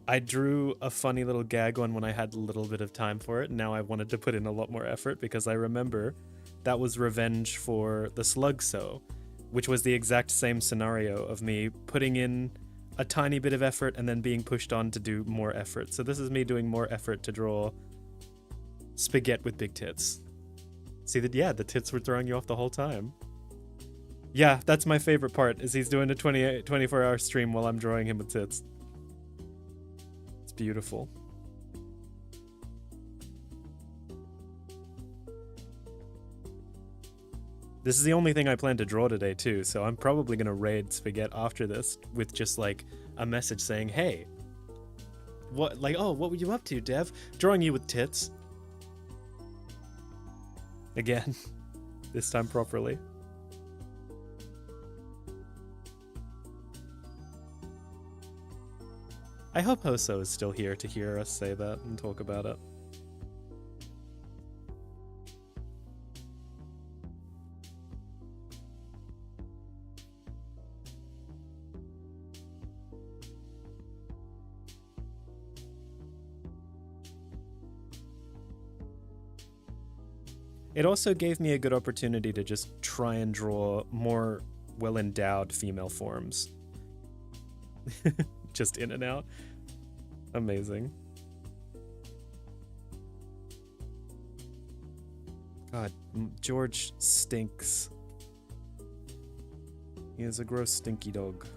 I drew a funny little gag one when I had a little bit of time for it. Now I wanted to put in a lot more effort because I remember that was revenge for the Slugso, which was the exact same scenario of me putting in a tiny bit of effort and then being pushed on to do more effort. So this is me doing more effort to draw Spaghetti with big tits. See that? Yeah, the tits were throwing you off the whole time. Yeah, that's my favorite part, is he's doing a 24-hour stream while I'm drawing him with tits. It's beautiful. This is the only thing I plan to draw today too, so I'm probably going to raid Spaghetti after this with just like a message saying, hey, what, like, oh, what were you up to, Dev? Drawing you with tits. Again, this time properly. I hope Hoso is still here to hear us say that and talk about it. It also gave me a good opportunity to just try and draw more well-endowed female forms. Just in and out. Amazing. God, George stinks. He is a gross, stinky dog.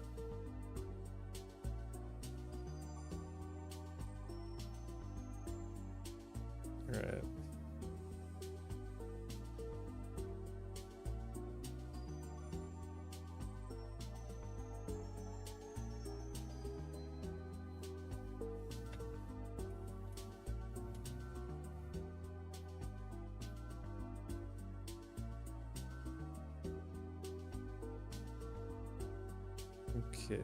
Alright. Okay.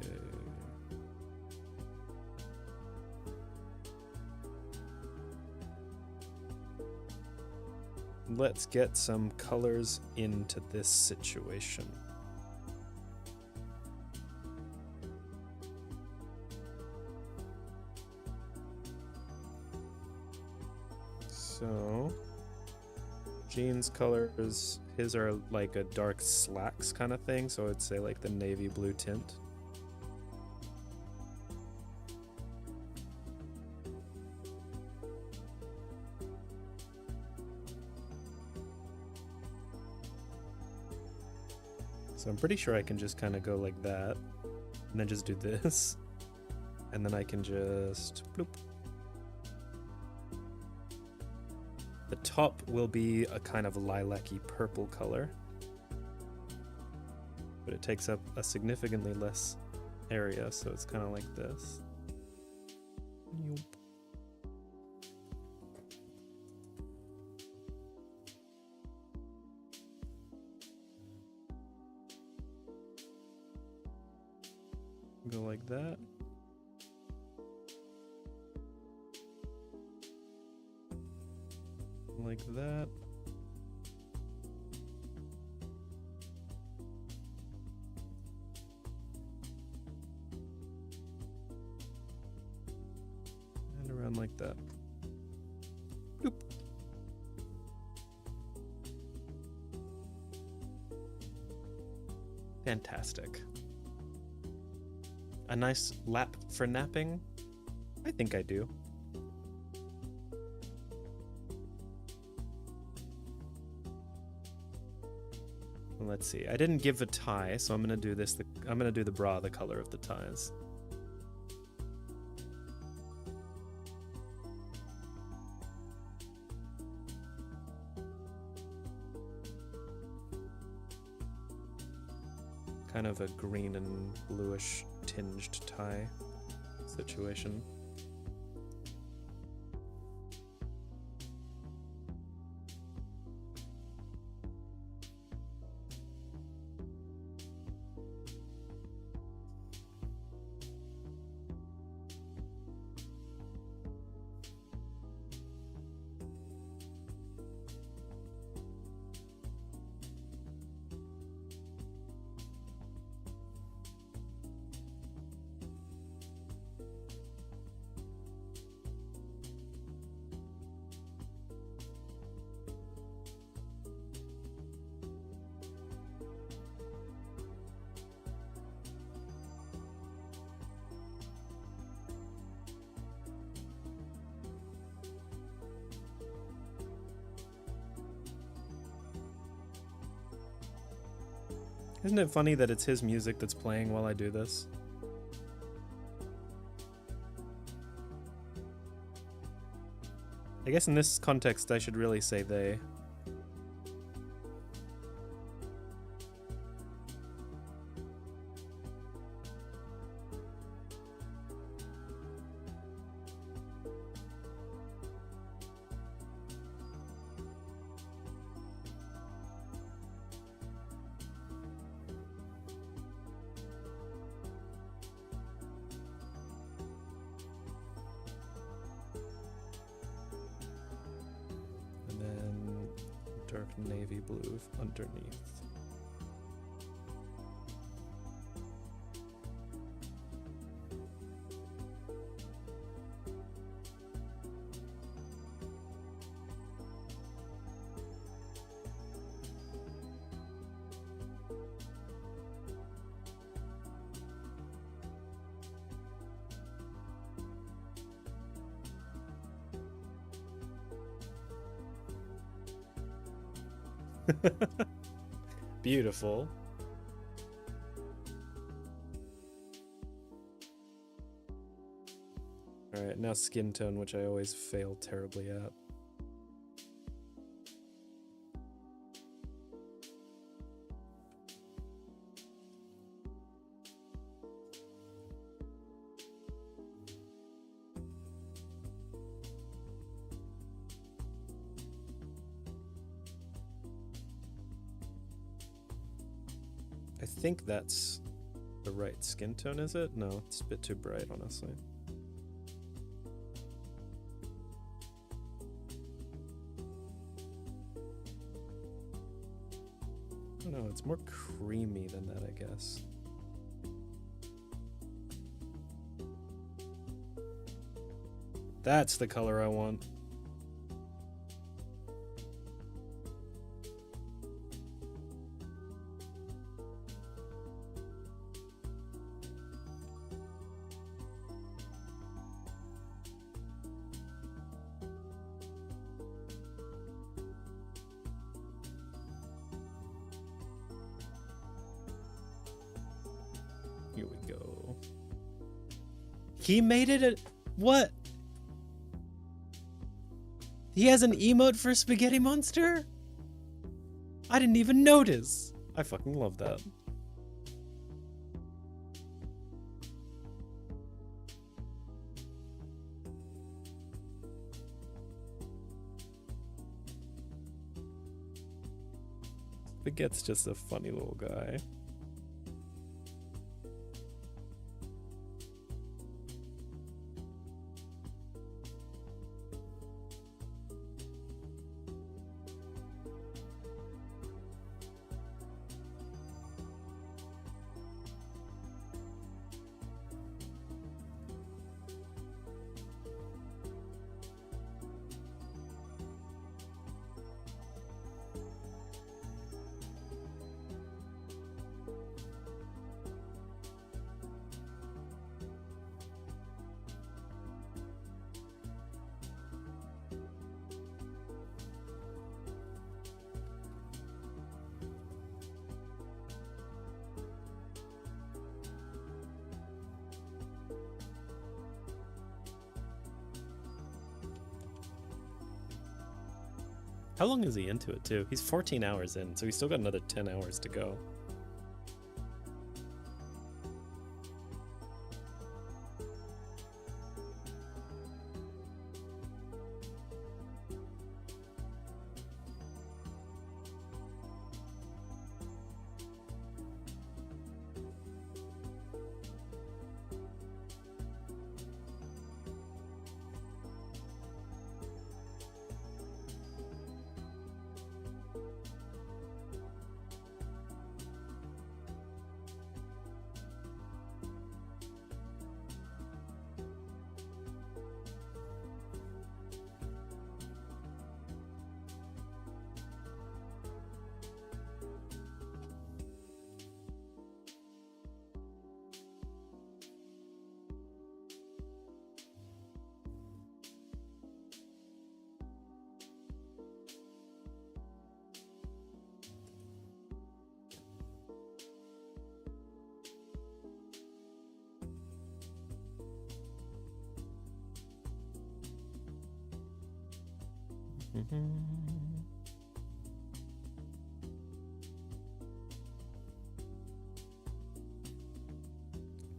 Let's get some colors into this situation. So, Jean's colors, his are like a dark slacks kind of thing, so I'd say like the navy blue tint. So I'm pretty sure I can just kind of go like that, and then just do this, and then I can just bloop. The top will be a kind of lilac-y purple color, but it takes up a significantly less area, so it's kind of like this. Yoop. Go like that. Like that. And around like that. Bloop. Fantastic. A nice lap for napping? I think I do. Let's see. I didn't give a tie, so I'm gonna do this. I'm gonna do the bra the color of the ties. Kind of a green and bluish tinged tie situation. Isn't it funny that it's his music that's playing while I do this? I guess in this context I should really say they. Dark navy blue underneath. Beautiful. Alright, now skin tone, which I always fail terribly at. I think that's the right skin tone, is it? No, it's a bit too bright, honestly. I don't know, it's more creamy than that, I guess. That's the color I want. Here we go. He made it a... What? He has an emote for Spaghetti Monster? I didn't even notice. I fucking love that. Spaghetti's just a funny little guy. How long is he into it, too? He's 14 hours in, so he's still got another 10 hours to go.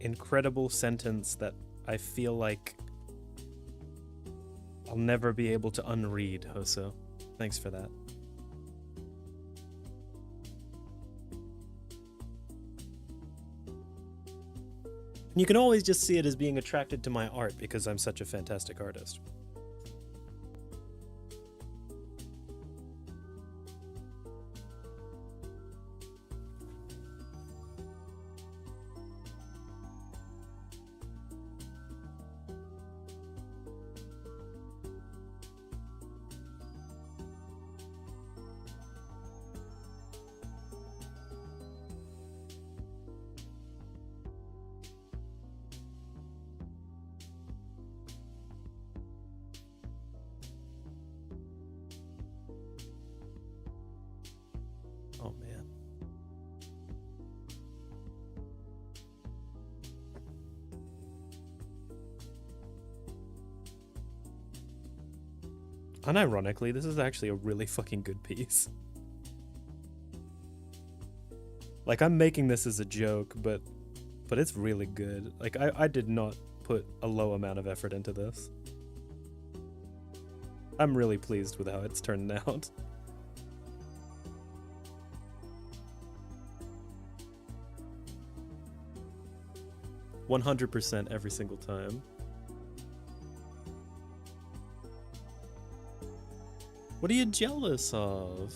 Incredible sentence that I feel like I'll never be able to unread, Hoso. Thanks for that. You can always just see it as being attracted to my art because I'm such a fantastic artist. Oh man. Unironically, this is actually a really fucking good piece. Like, I'm making this as a joke, but it's really good. Like, I did not put a low amount of effort into this. I'm really pleased with how it's turned out. %100% every single time. What are you jealous of?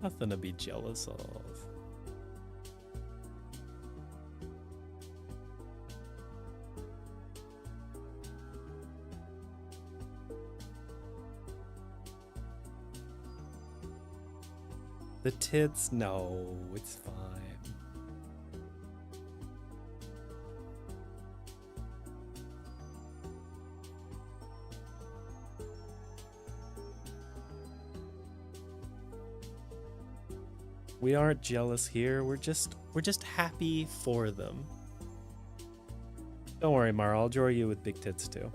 Nothing to be jealous of. The tits? No, it's fine. We aren't jealous here. We're just happy for them. Don't worry, Mara. I'll draw you with big tits too.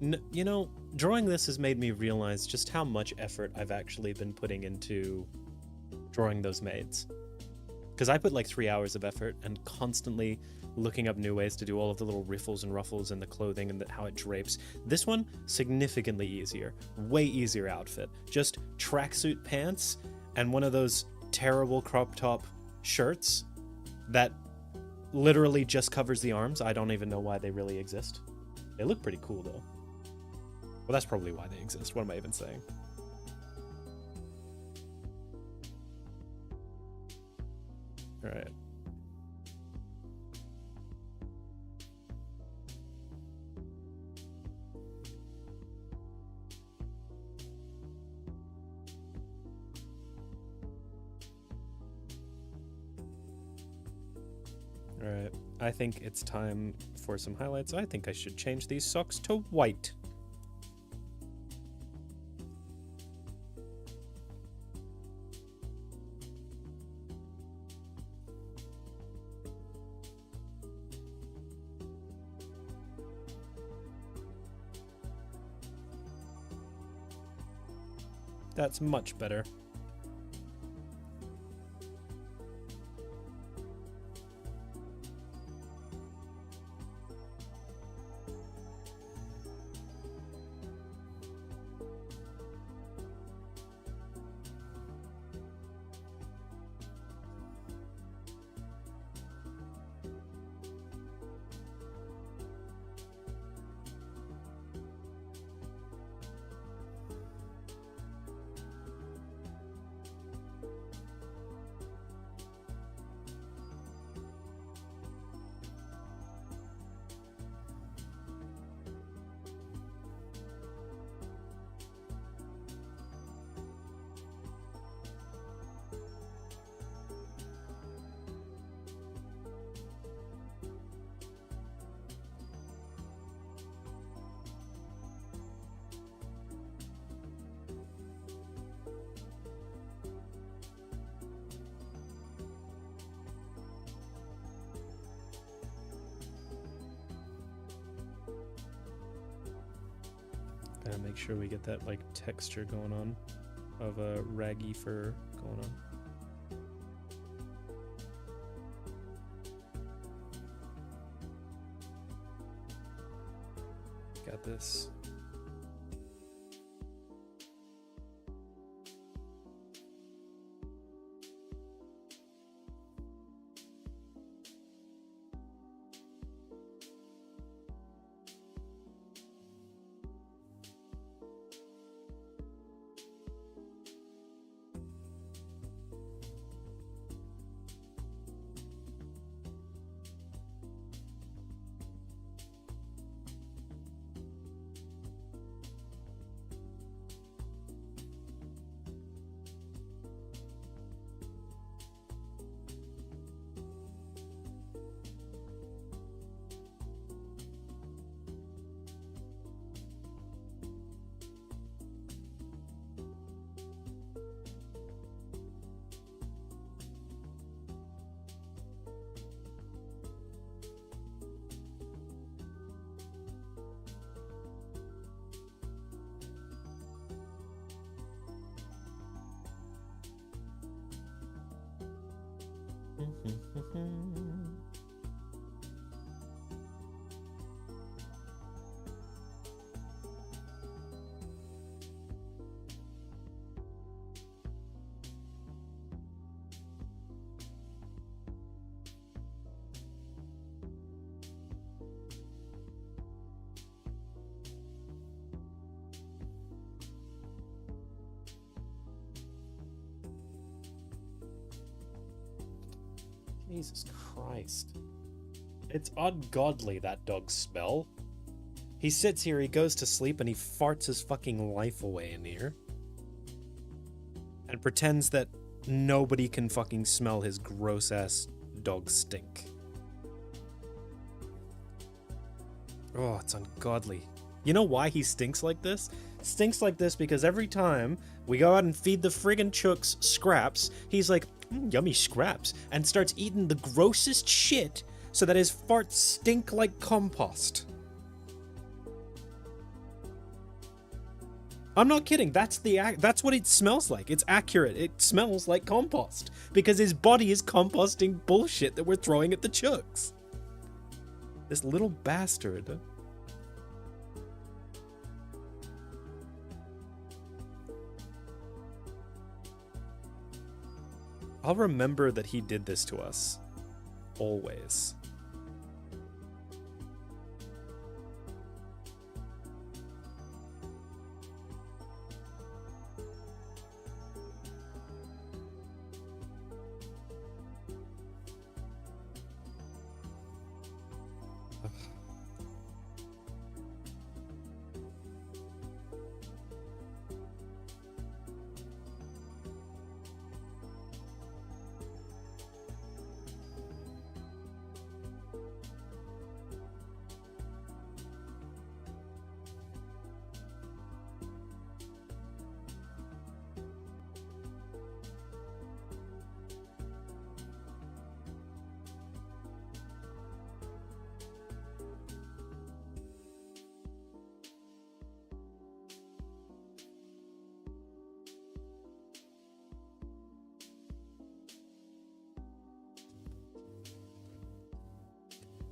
You know, drawing this has made me realize just how much effort I've actually been putting into drawing those maids. Because I put like 3 hours of effort and constantly looking up new ways to do all of the little riffles and ruffles and the clothing and how it drapes. This one, significantly easier. Way easier outfit. Just tracksuit pants and one of those terrible crop top shirts that literally just covers the arms. I don't even know why they really exist. They look pretty cool though. Well, that's probably why they exist. What am I even saying? All right. All right. I think it's time for some highlights. I think I should change these socks to white. That's much better. Gotta make sure we get that like texture going on of a raggy fur going on. Got this. Jesus Christ. It's ungodly, that dog's smell. He sits here, he goes to sleep, and he farts his fucking life away in here. And pretends that nobody can fucking smell his gross-ass dog stink. Oh, it's ungodly. You know why he stinks like this? Stinks like this because every time we go out and feed the friggin' chooks scraps, he's like, yummy scraps, and starts eating the grossest shit so that his farts stink like compost. I'm not kidding. That's what it smells like. It's accurate. It smells like compost because his body is composting bullshit that we're throwing at the chooks. This little bastard. I'll remember that he did this to us. Always.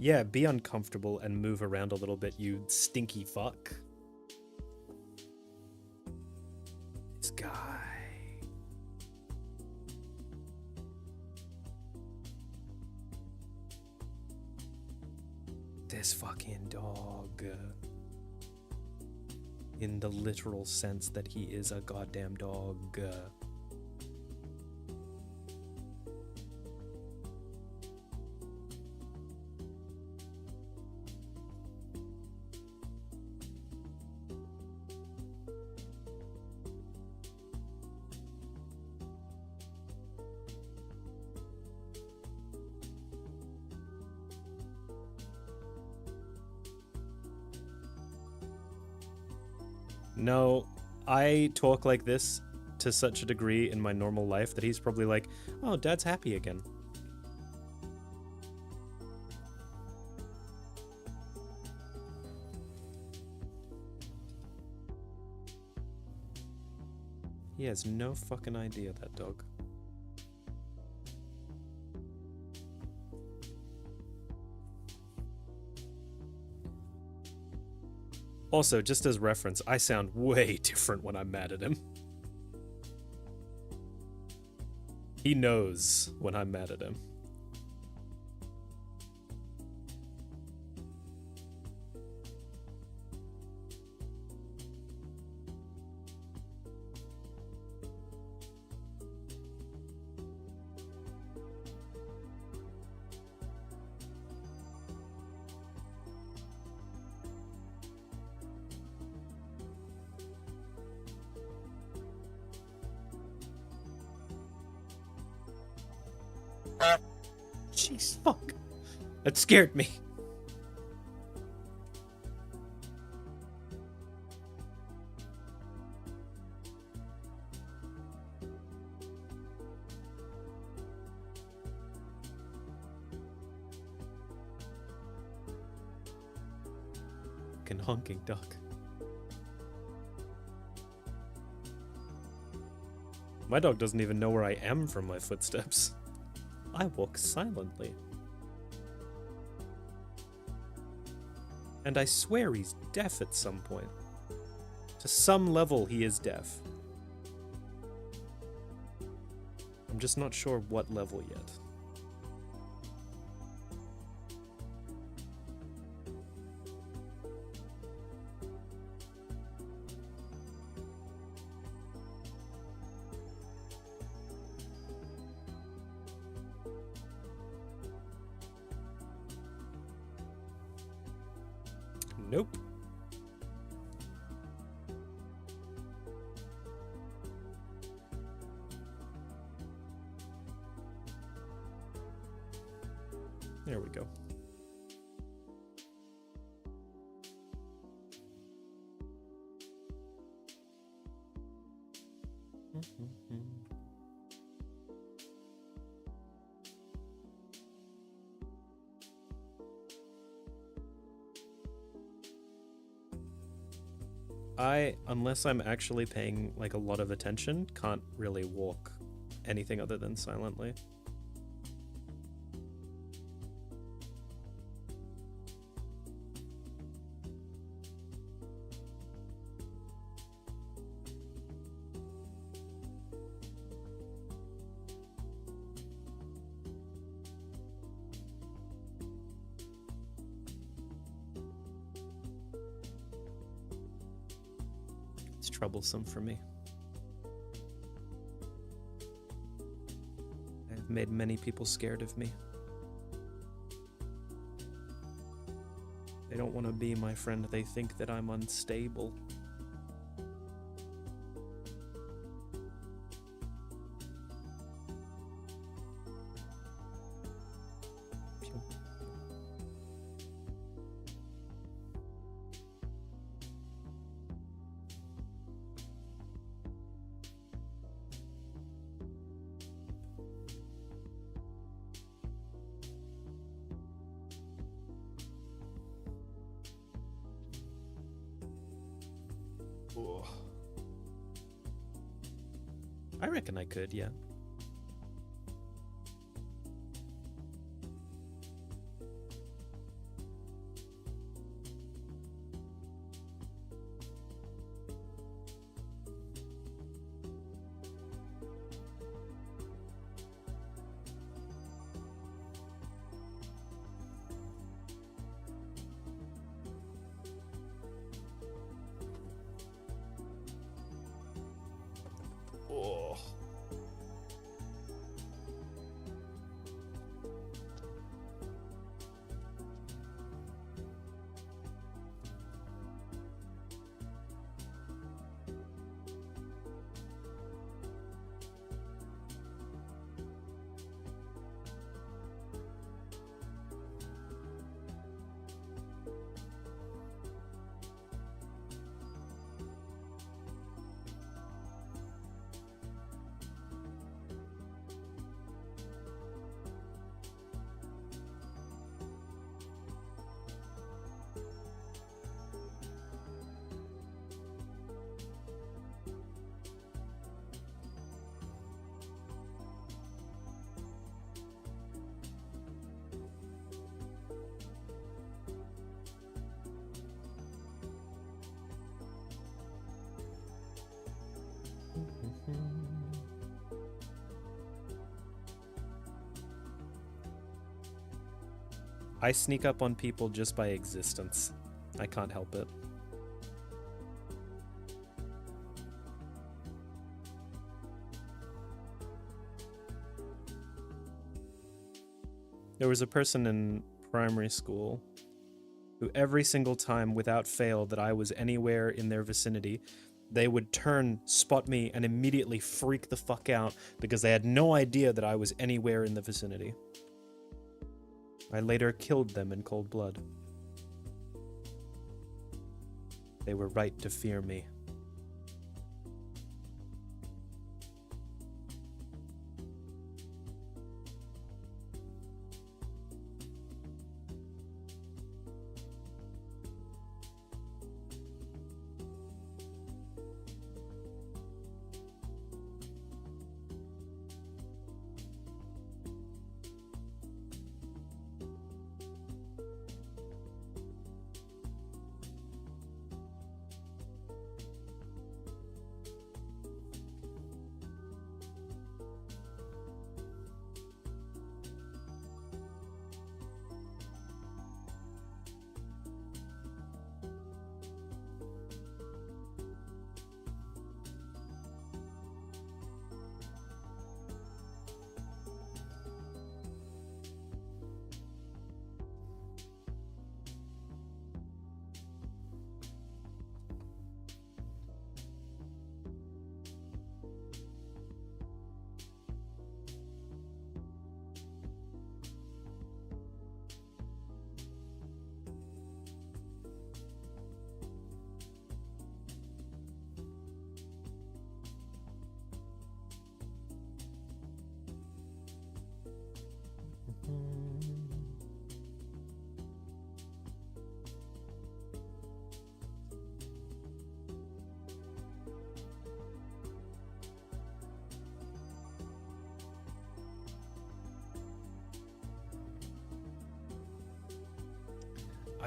Yeah, be uncomfortable and move around a little bit, you stinky fuck. This guy. This fucking dog. In the literal sense that he is a goddamn dog. No, I talk like this to such a degree in my normal life that he's probably like, oh, Dad's happy again. He has no fucking idea, that dog. Also, just as reference, I sound way different when I'm mad at him. He knows when I'm mad at him. Jeez, fuck. That scared me. Fucking honking duck. My dog doesn't even know where I am from my footsteps. I walk silently. And I swear he's deaf at some point. To some level, he is deaf. I'm just not sure what level yet. Nope. There we go. unless I'm actually paying like a lot of attention, can't really walk anything other than silently. It's troublesome for me. I've made many people scared of me. They don't want to be my friend. They think that I'm unstable. I reckon I could, yeah. Oh. I sneak up on people just by existence. I can't help it. There was a person in primary school who every single time without fail that I was anywhere in their vicinity, they would turn, spot me, and immediately freak the fuck out because they had no idea that I was anywhere in the vicinity. I later killed them in cold blood. They were right to fear me.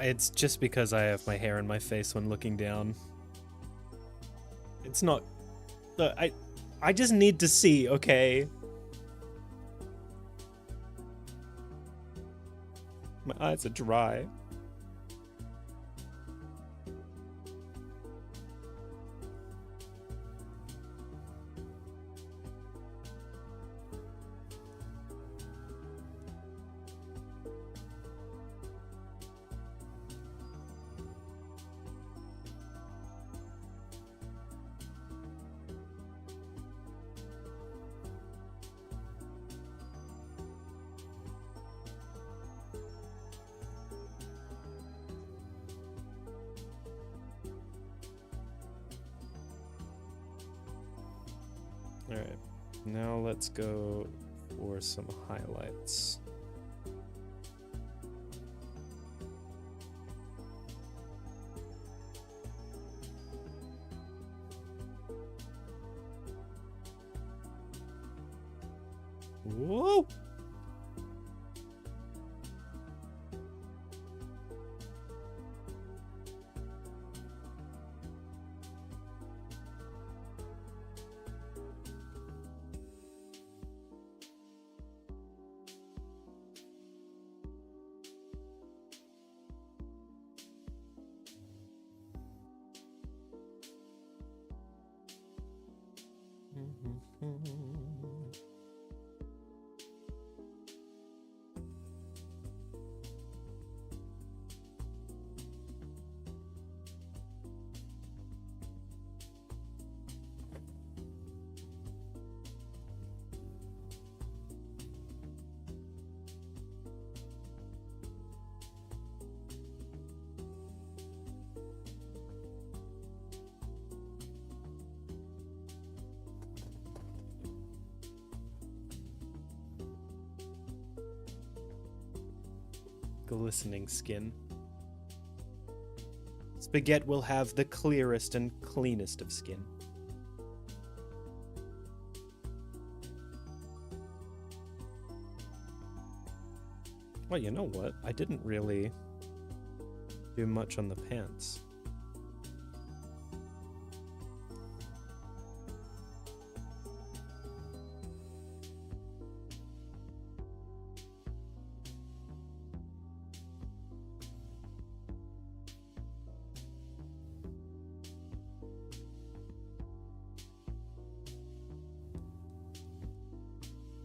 It's just because I have my hair in my face when looking down. It's not... Look, I just need to see, okay? My eyes are dry. Alright, now let's go for some highlights. Whoa! Glistening skin. Spaghetti will have the clearest and cleanest of skin. Well, you know what? I didn't really do much on the pants.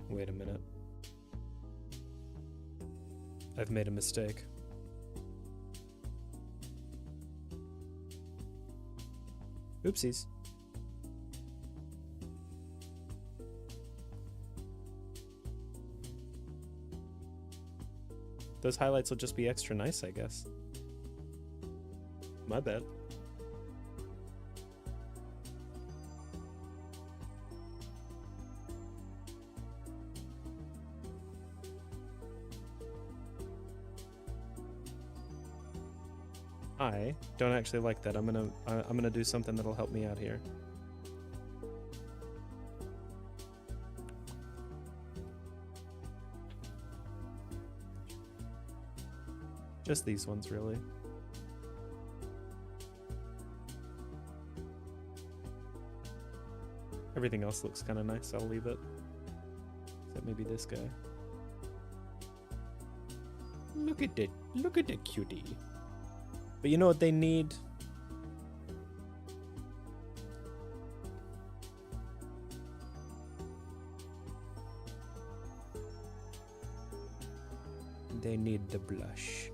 Wait a minute. I've made a mistake. Oopsies. Those highlights will just be extra nice, I guess. My bad. I don't actually like that. I'm gonna do something that'll help me out here. Just these ones, really. Everything else looks kind of nice. I'll leave it. Except maybe this guy. Look at it. Look at the cutie. But you know what they need? They need the blush.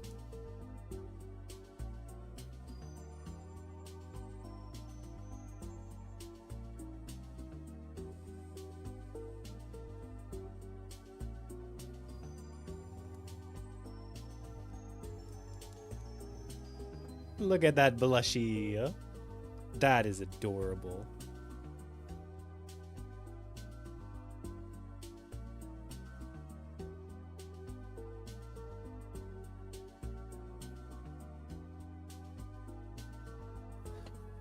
Look at that blushy. That is adorable.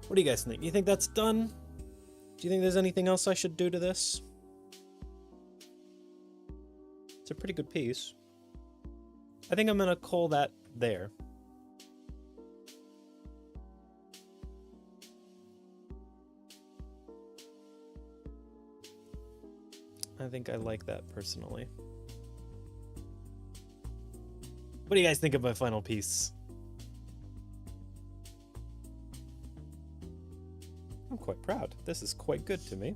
What do you guys think? Do you think that's done? Do you think there's anything else I should do to this? It's a pretty good piece. I think I'm gonna call that there. I think I like that personally. What do you guys think of my final piece? I'm quite proud. This is quite good to me.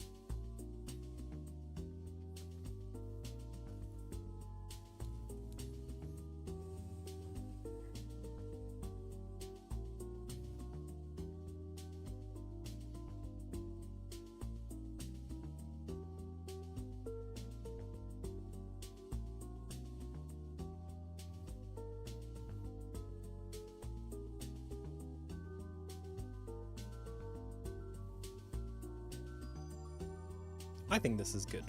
I think this is good.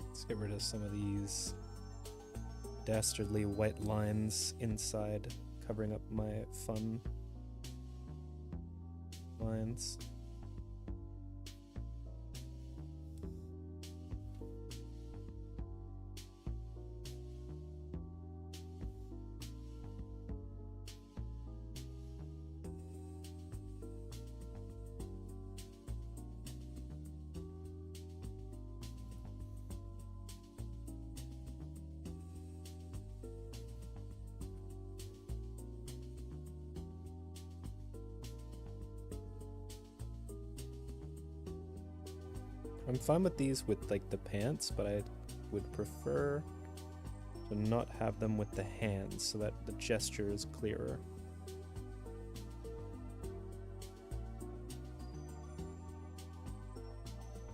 Let's get rid of some of these dastardly white lines inside, covering up my fun lines. I'm fine with these with like the pants, but I would prefer to not have them with the hands so that the gesture is clearer.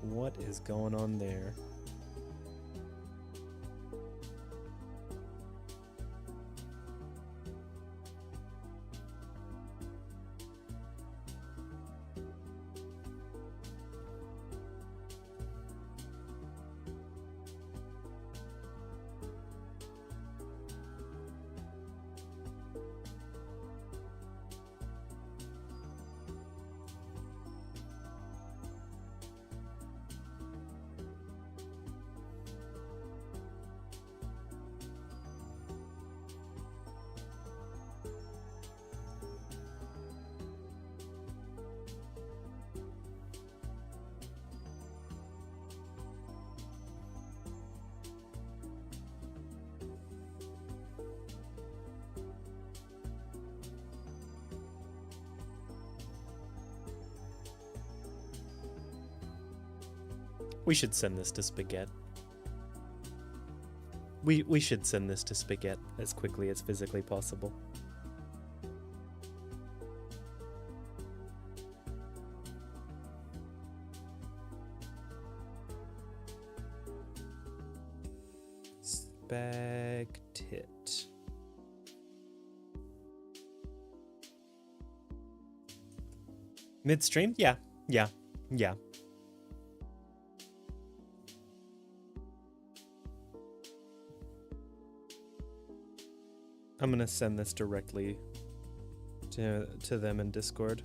What is going on there? We should send this to Spaghetti. We should send this to Spaghetti as quickly as physically possible. Spagtit. Midstream? Yeah. I'm gonna send this directly to them in Discord.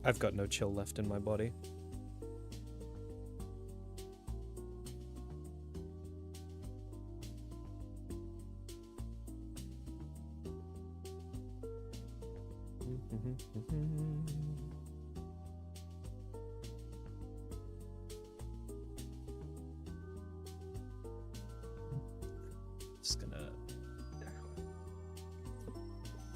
I've got no chill left in my body. Just gonna.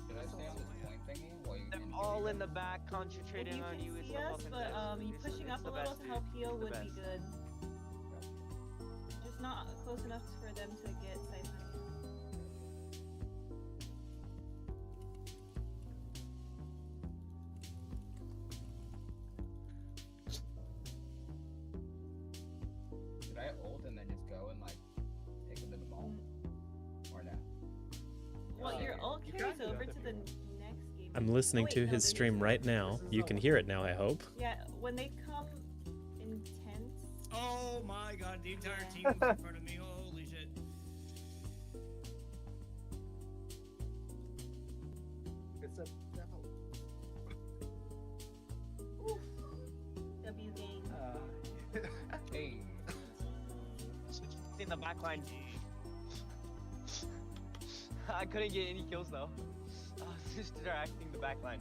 Did I stay on this point thingy while you? They're all in the back concentrating on you. You It's see the us, fucking but best. you It's- pushing it's up a the little best, to help dude. heal It's the would be best. good. Just not close enough for them to get sight on you. Did I ult and then just go and like take them to the mall? Or no? Well, your ult you carries can do over that to if the you want. next game. I'm listening Oh, wait, to no, his they're stream using- right now. You can hear it now, I hope. Yeah, when they come intense. Oh my god, the entire Yeah. team was in front of me. Holy shit. It's a devil. Hey. In the back line. I couldn't get any kills though. I was just distracting the back line.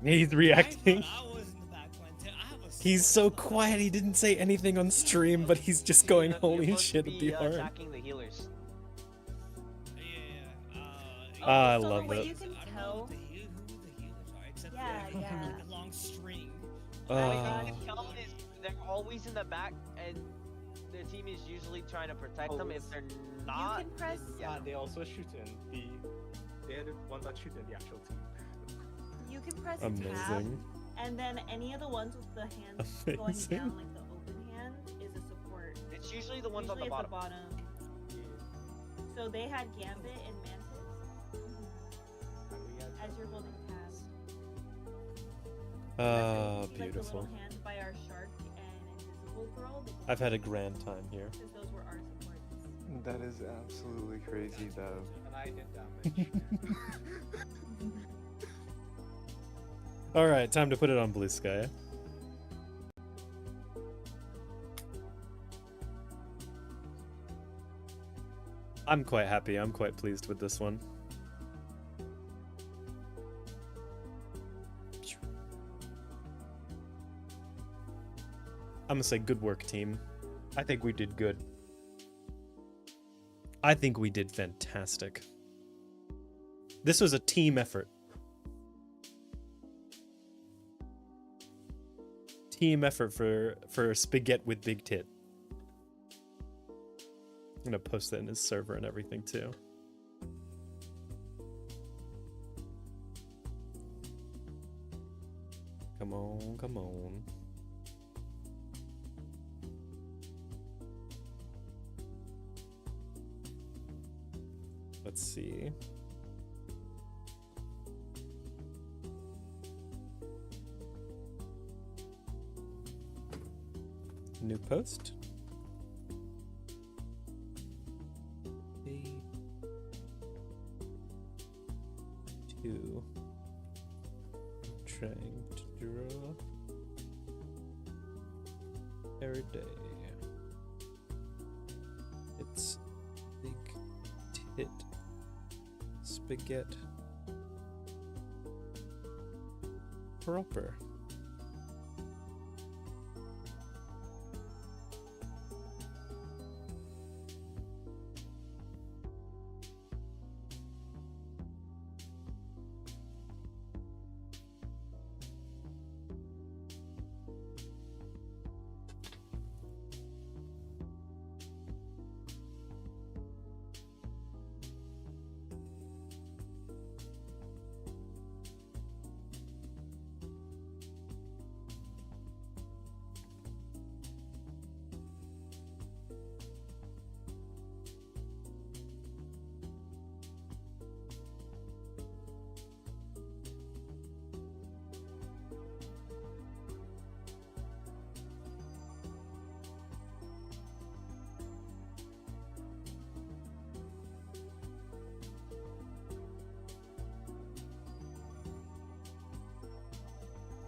He's I reacting. thought I was in the back line too. I was He's so quiet. He didn't say anything on stream, but he's just going, You're "Holy supposed to shit!" at the horn. attacking the healers. Yeah. Ah, I so love the way it. you can I don't know tell. who the healers are, except Yeah, for yeah. like a long string. What Ah. you can tell is they're always in the back, and their team is usually trying to protect them. If they're not, You can press. yeah. They also shoot in they're the ones that shoot in the actual team. You can press tab, Amazing. and then any of the ones with the hands Amazing. going down, like the open hand, is a support. It's usually the ones Usually on the it's bottom. So they had Gambit and Mantis as you're holding tab. Ah, That's why you see, beautiful. Like the little hand by our shark and invisible girl. I've had a grand time here. Because those were our supports. That is absolutely crazy, though. And I did damage. All right, time to put it on Blue Sky. I'm quite happy. I'm quite pleased with this one. I'm gonna say good work, team. I think we did good. I think we did fantastic. This was a team effort. Team effort for Spaghetti with Big Tit. I'm gonna post that in his server and everything too. Come on, come on. Let's see. New post. Two. Trying to draw every day. It's Big Tit Spaghetti proper.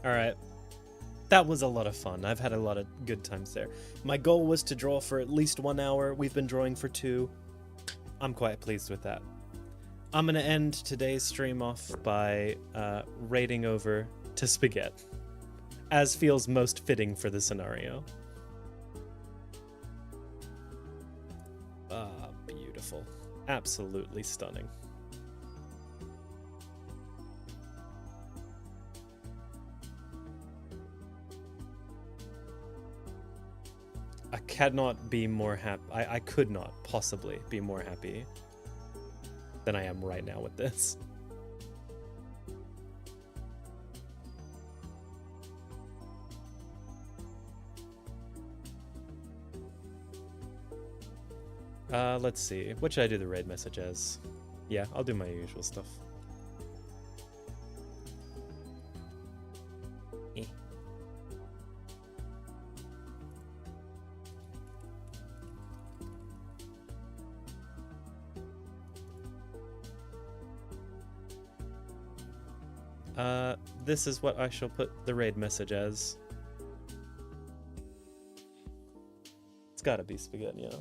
All right. That was a lot of fun. I've had a lot of good times there. My goal was to draw for at least 1 hour. We've been drawing for 2. I'm quite pleased with that. I'm going to end today's stream off by raiding over to Spaghetti, as feels most fitting for the scenario. Ah, beautiful. Absolutely stunning. I cannot be more happy. I could not possibly be more happy than I am right now with this. Let's see. What should I do the raid message as? Yeah, I'll do my usual stuff. Eh. This is what I shall put the raid message as. gotta be spaghetti, yeah.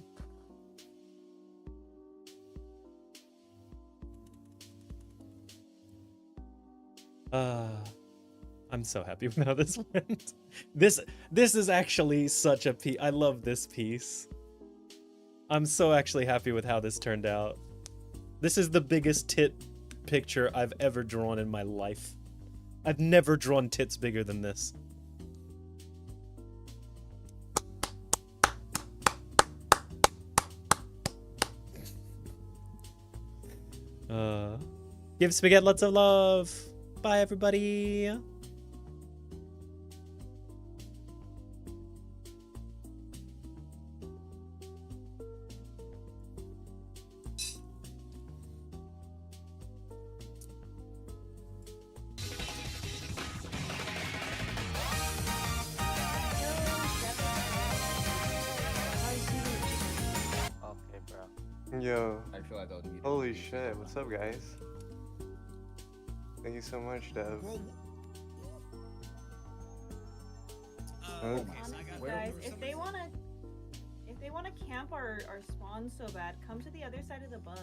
I'm so happy with how this went. This is actually such a piece. I love this piece. I'm so actually happy with how this turned out. This is the biggest tit picture I've ever drawn in my life. I've never drawn tits bigger than this. Give Spaghetti lots of love. Bye, everybody. Okay, bro. Yo, I feel like that was muted. holy shit. What's up, guys? Thank you so much, Dev. Well, Oh. okay, so I Honestly, got guys, for if some they reason- wanna camp our spawn so bad, come to the other side of the bus.